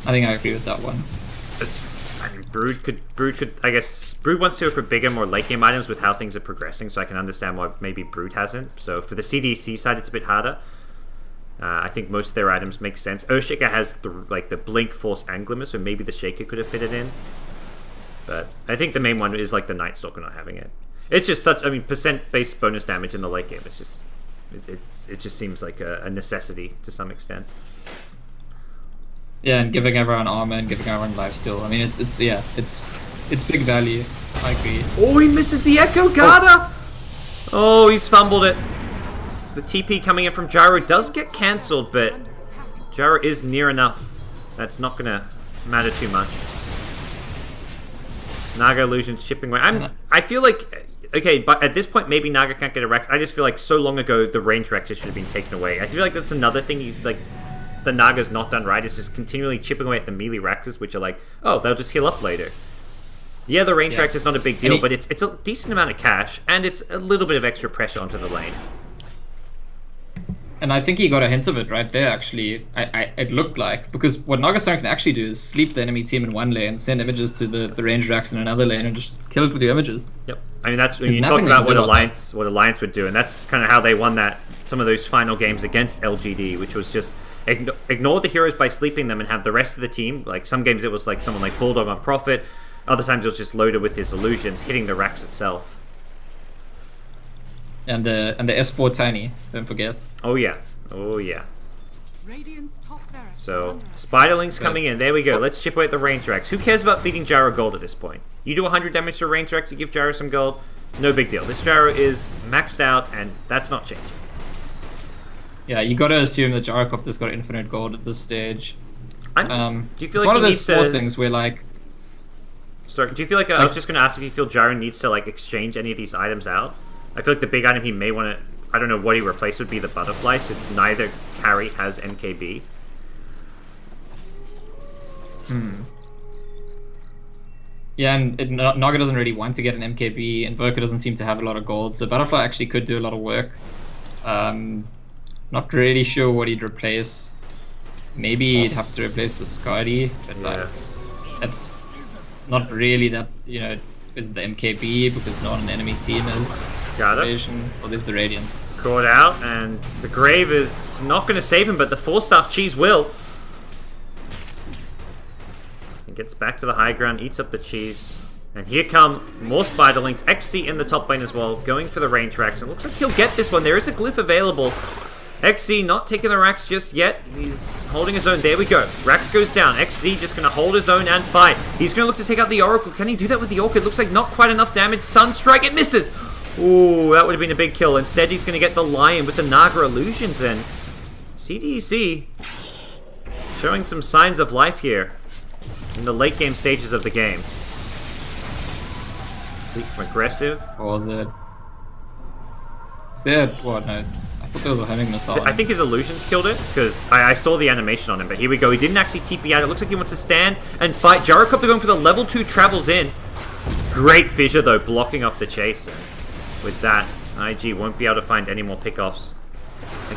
think I agree with that one. I mean, Brood could, I guess, Brood wants to go for bigger, more late game items with how things are progressing, so I can understand why maybe Brood hasn't. So for the CDEC side, it's a bit harder. I think most of their items make sense. Earthshaker has the Blink, Force, and Glimmer, so maybe the Shaker could have fitted in. But I think the main one is like the Night Stalker not having it. It's just such, I mean, percent-based bonus damage in the late game. It's just, it just seems like a necessity to some extent. Yeah, and giving everyone armor and giving everyone lifesteal. I mean, it's big value. I agree. Oh, he misses the Echo Garda! Oh, he's fumbled it. The TP coming in from Gyro does get cancelled, but Gyro is near enough. That's not going to matter too much. Naga Illusion's chipping away. I feel like, okay, but at this point, maybe Naga can't get a Rex. I just feel like so long ago, the range Rexes should have been taken away. I feel like that's another thing, like, the Naga's not done right. It's just continually chipping away at the melee Rexes, which are like, oh, they'll just heal up later. Yeah, the range Rex is not a big deal, but it's a decent amount of cash, and it's a little bit of extra pressure onto the lane. And I think he got a hint of it right there, actually. It looked like. Because what Naga Siren can actually do is sleep the enemy team in one lane, send images to the range racks in another lane, and just kill it with your images. Yep. I mean, that's when you talk about what Alliance would do, and that's kind of how they won some of those final games against LGD, which was just ignore the heroes by sleeping them and have the rest of the team. Like, some games it was like someone like Bulldog on Prophet, other times it was just loaded with his illusions, hitting the racks itself. And the S4 Tiny, don't forget. Oh yeah. Oh yeah. Radiant's top barracks So, Spiderling's coming in. There we go. Let's chip away at the range Rex. Who cares about feeding Gyro gold at this point? You do 100 damage to a range Rex, you give Gyro some gold, no big deal. This Gyro is maxed out, and that's not changing. Yeah, you gotta assume that Gyrocopter's got infinite gold at this stage. Do you feel it's like one of he those needs small to... things where, like... Sorry, do you feel like... I was just going to ask if you feel Gyro needs to, like, exchange any of these items out. I feel like the big item he may want to... I don't know what he replaced would be the Butterfly, since neither carry has MKB. Yeah, and Naga doesn't really want to get an MKB, Invoker doesn't seem to have a lot of gold, so Butterfly actually could do a lot of work. Not really sure what he'd replace. Maybe he'd have to replace the Skadi, but like, that's not really that, you know, is the MKB, because no one on the enemy team is. Got it. Well, there's the Radiance. Caught out, and the Grave is not going to save him, but the 4-staff cheese will. He gets back to the high ground, eats up the cheese. And here come more Spiderlings. XC in the top lane as well, going for the range racks. And it looks like he'll get this one. There is a glyph available. XC not taking the racks just yet. He's holding his own. There we go. Rax goes down. XC just going to hold his own and fight. He's going to look to take out the Oracle. Can he do that with the Orchid? Looks like not quite enough damage. Sunstrike, it misses. Ooh, that would have been a big kill. Instead, he's going to get the Lion with the Naga Illusions in. CDEC showing some signs of life here in the late game stages of the game. Sleep from aggressive. Or the... Is there... What? No. I thought there was a homing missile. I think his illusions killed it, because I saw the animation on him, but here we go. He didn't actually TP out. It looks like he wants to stand and fight. Gyrocopter going for the level 2, travels in. Great fissure, though, blocking off the chase. And with that, IG won't be able to find any more pickoffs.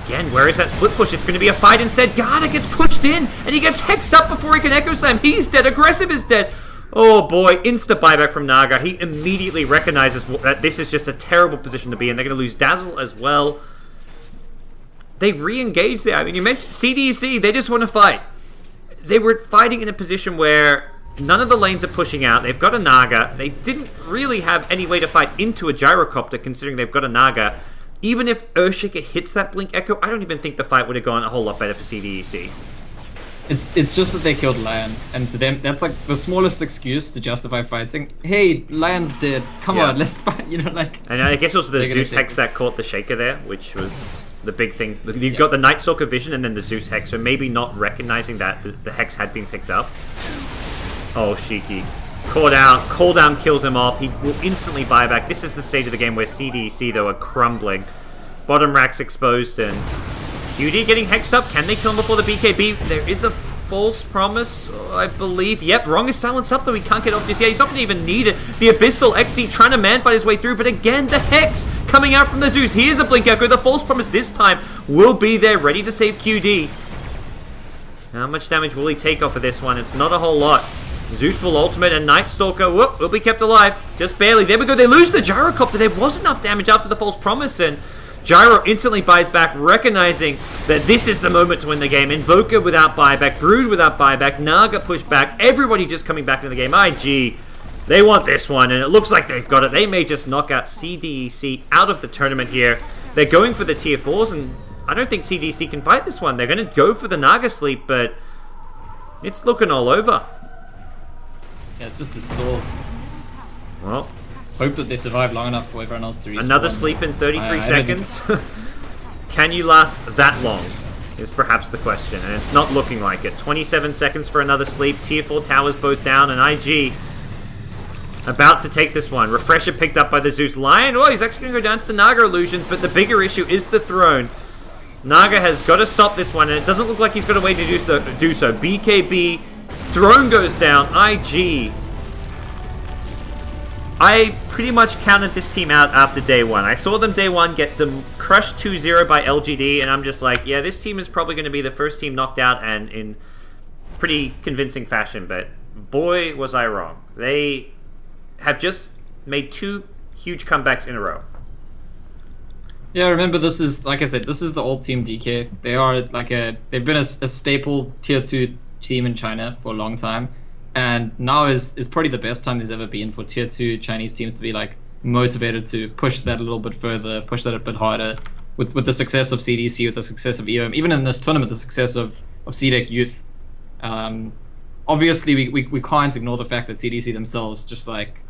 Again, where is that split push? It's going to be a fight instead. Garda gets pushed in, and he gets hexed up before he can Echo Slam. He's dead. Aggressive is dead. Oh boy, insta buyback from Naga. He immediately recognizes that this is just a terrible position to be in. They're going to lose Dazzle as well. They re-engage there. I mean, you mentioned CDEC, they just want to fight. They were fighting in a position where none of the lanes are pushing out. They've got a Naga. They didn't really have any way to fight into a Gyrocopter, considering they've got a Naga. Even if Earthshaker hits that Blink Echo, I don't even think the fight would have gone a whole lot better for CDEC. It's just that they killed Lion, and to them, that's like the smallest excuse to justify fighting. Hey, Lion's dead. Come on, let's fight. You know, like. And I guess also the Zeus Hex that caught the Shaker there, which was the big thing. You've got the Night Stalker vision and then the Zeus Hex, so maybe not recognizing that the Hex had been picked up. Oh, Shiki. Called out. Cooldown kills him off. He will instantly buy back. This is the stage of the game where CDEC, though, are crumbling. Bottom rack's exposed, and QD getting hexed up. Can they kill him before the BKB? There is a false promise, I believe. Yep, wrong is silenced up, though. He can't get off just yet. He's not going to even need it. The Abyssal XC trying to man fight his way through, but again, the Hex coming out from the Zeus. Here's a Blink Echo. The false promise this time will be there, ready to save QD. How much damage will he take off of this one? It's not a whole lot. Zeus will ultimate, and Night Stalker will be kept alive. Just barely. There we go. They lose the Gyrocopter. There was enough damage after the false promise, and Gyro instantly buys back, recognizing that this is the moment to win the game. Invoker without buyback, Brood without buyback, Naga pushed back, everybody just coming back into the game. IG, they want this one, and it looks like they've got it. They may just knock out CDEC out of the tournament here. They're going for the tier 4s, and I don't think CDEC can fight this one. They're going to go for the Naga sleep, but it's looking all over. Yeah, it's just a stall. Well, hope that they survive long enough for everyone else to respawn. Another sleep in 33 seconds. Can you last that long is perhaps the question, and it's not looking like it. 27 seconds for another sleep. Tier 4 towers both down, and IG about to take this one. Refresher picked up by the Zeus Lion. Oh, he's actually going to go down to the Naga illusions, but the bigger issue is the throne. Naga has got to stop this one, and it doesn't look like he's got a way to do so. BKB, throne goes down. IG. I pretty much counted this team out after day one. I saw them day one get them crushed 2-0 by LGD, and I'm just like, yeah, this team is probably going to be the first team knocked out, and in pretty convincing fashion, but boy, was I wrong. They have just made 2 huge comebacks in a row. Yeah, remember, this is, like I said, this is the old Team DK. They are like they've been a staple tier 2 team in China for a long time. And now is probably the best time there's ever been for tier 2 Chinese teams to be like motivated to push that a little bit further, push that a bit harder. With the success of CDC, with the success of EOM, even in this tournament, the success of CDEC Youth. Obviously, we can't ignore the fact that CDC themselves just like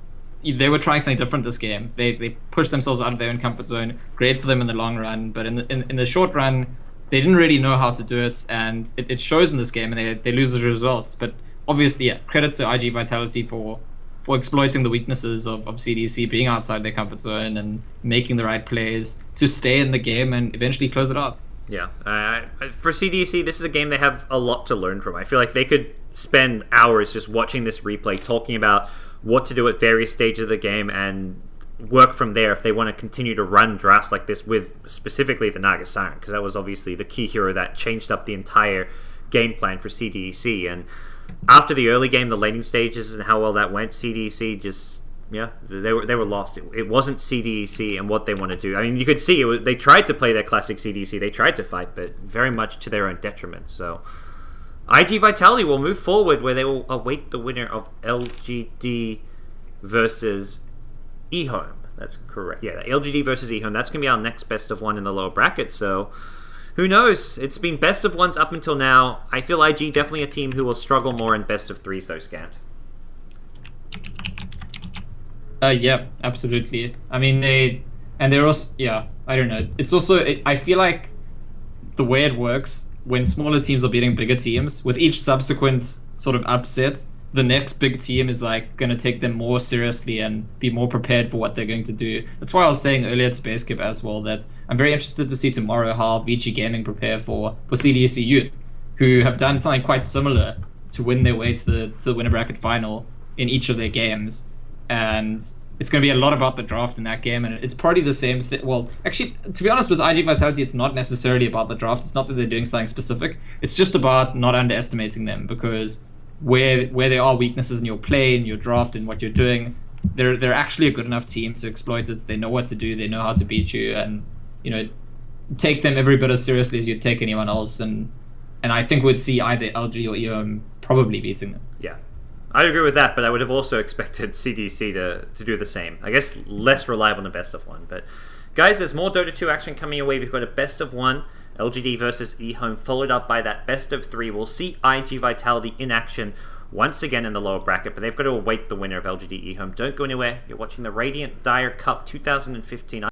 they were trying something different this game. They pushed themselves out of their own comfort zone. Great for them in the long run, but in the short run, they didn't really know how to do it, and it shows in this game, and they lose the results. But obviously, yeah, credit to IG Vitality for exploiting the weaknesses of CDC, being outside their comfort zone and making the right plays to stay in the game and eventually close it out. Yeah, for CDC, this is a game they have a lot to learn from. I feel like they could spend hours just watching this replay, talking about what to do at various stages of the game, and work from there if they want to continue to run drafts like this with specifically the Naga Siren, because that was obviously the key hero that changed up the entire game plan for CDEC. And after the early game, the laning stages and how well that went, CDEC just, yeah, they were lost. It wasn't CDEC and what they want to do. I mean, you could see they tried to play their classic CDEC. They tried to fight, but very much to their own detriment. So IG Vitality will move forward, where they will await the winner of LGD versus eHome. That's correct. Yeah, LGD versus eHome. That's going to be our next best of one in the lower bracket. So who knows? It's been best of ones up until now. I feel IG definitely a team who will struggle more in best of threes, though, Scant. Yeah, absolutely. I mean, they're also, yeah, I don't know. It's also, I feel like the way it works when smaller teams are beating bigger teams, with each subsequent sort of upset, the next big team is like going to take them more seriously and be more prepared for what they're going to do. That's why I was saying earlier to Basecamp as well that I'm very interested to see tomorrow how Vici Gaming prepare for CDEC Youth, who have done something quite similar to win their way to the winner bracket final in each of their games. And it's going to be a lot about the draft in that game, and it's probably the same thing. Well, actually, to be honest, with IG Vitality, it's not necessarily about the draft. It's not that they're doing something specific. It's just about not underestimating them, because where there are weaknesses in your play, in your draft, in what you're doing, they're actually a good enough team to exploit it. They know what to do. They know how to beat you, and take them every bit as seriously as you'd take anyone else. And I think we'd see either LG or EOM probably beating them. Yeah. I agree with that, but I would have also expected CDC to do the same. I guess less reliable than best of one. But guys, there's more Dota 2 action coming your way. We've got a best of one, LGD versus eHome, followed up by that best of 3. We'll see IG Vitality in action once again in the lower bracket, but they've got to await the winner of LGD eHome. Don't go anywhere. You're watching the Radiant Dire Cup 2015.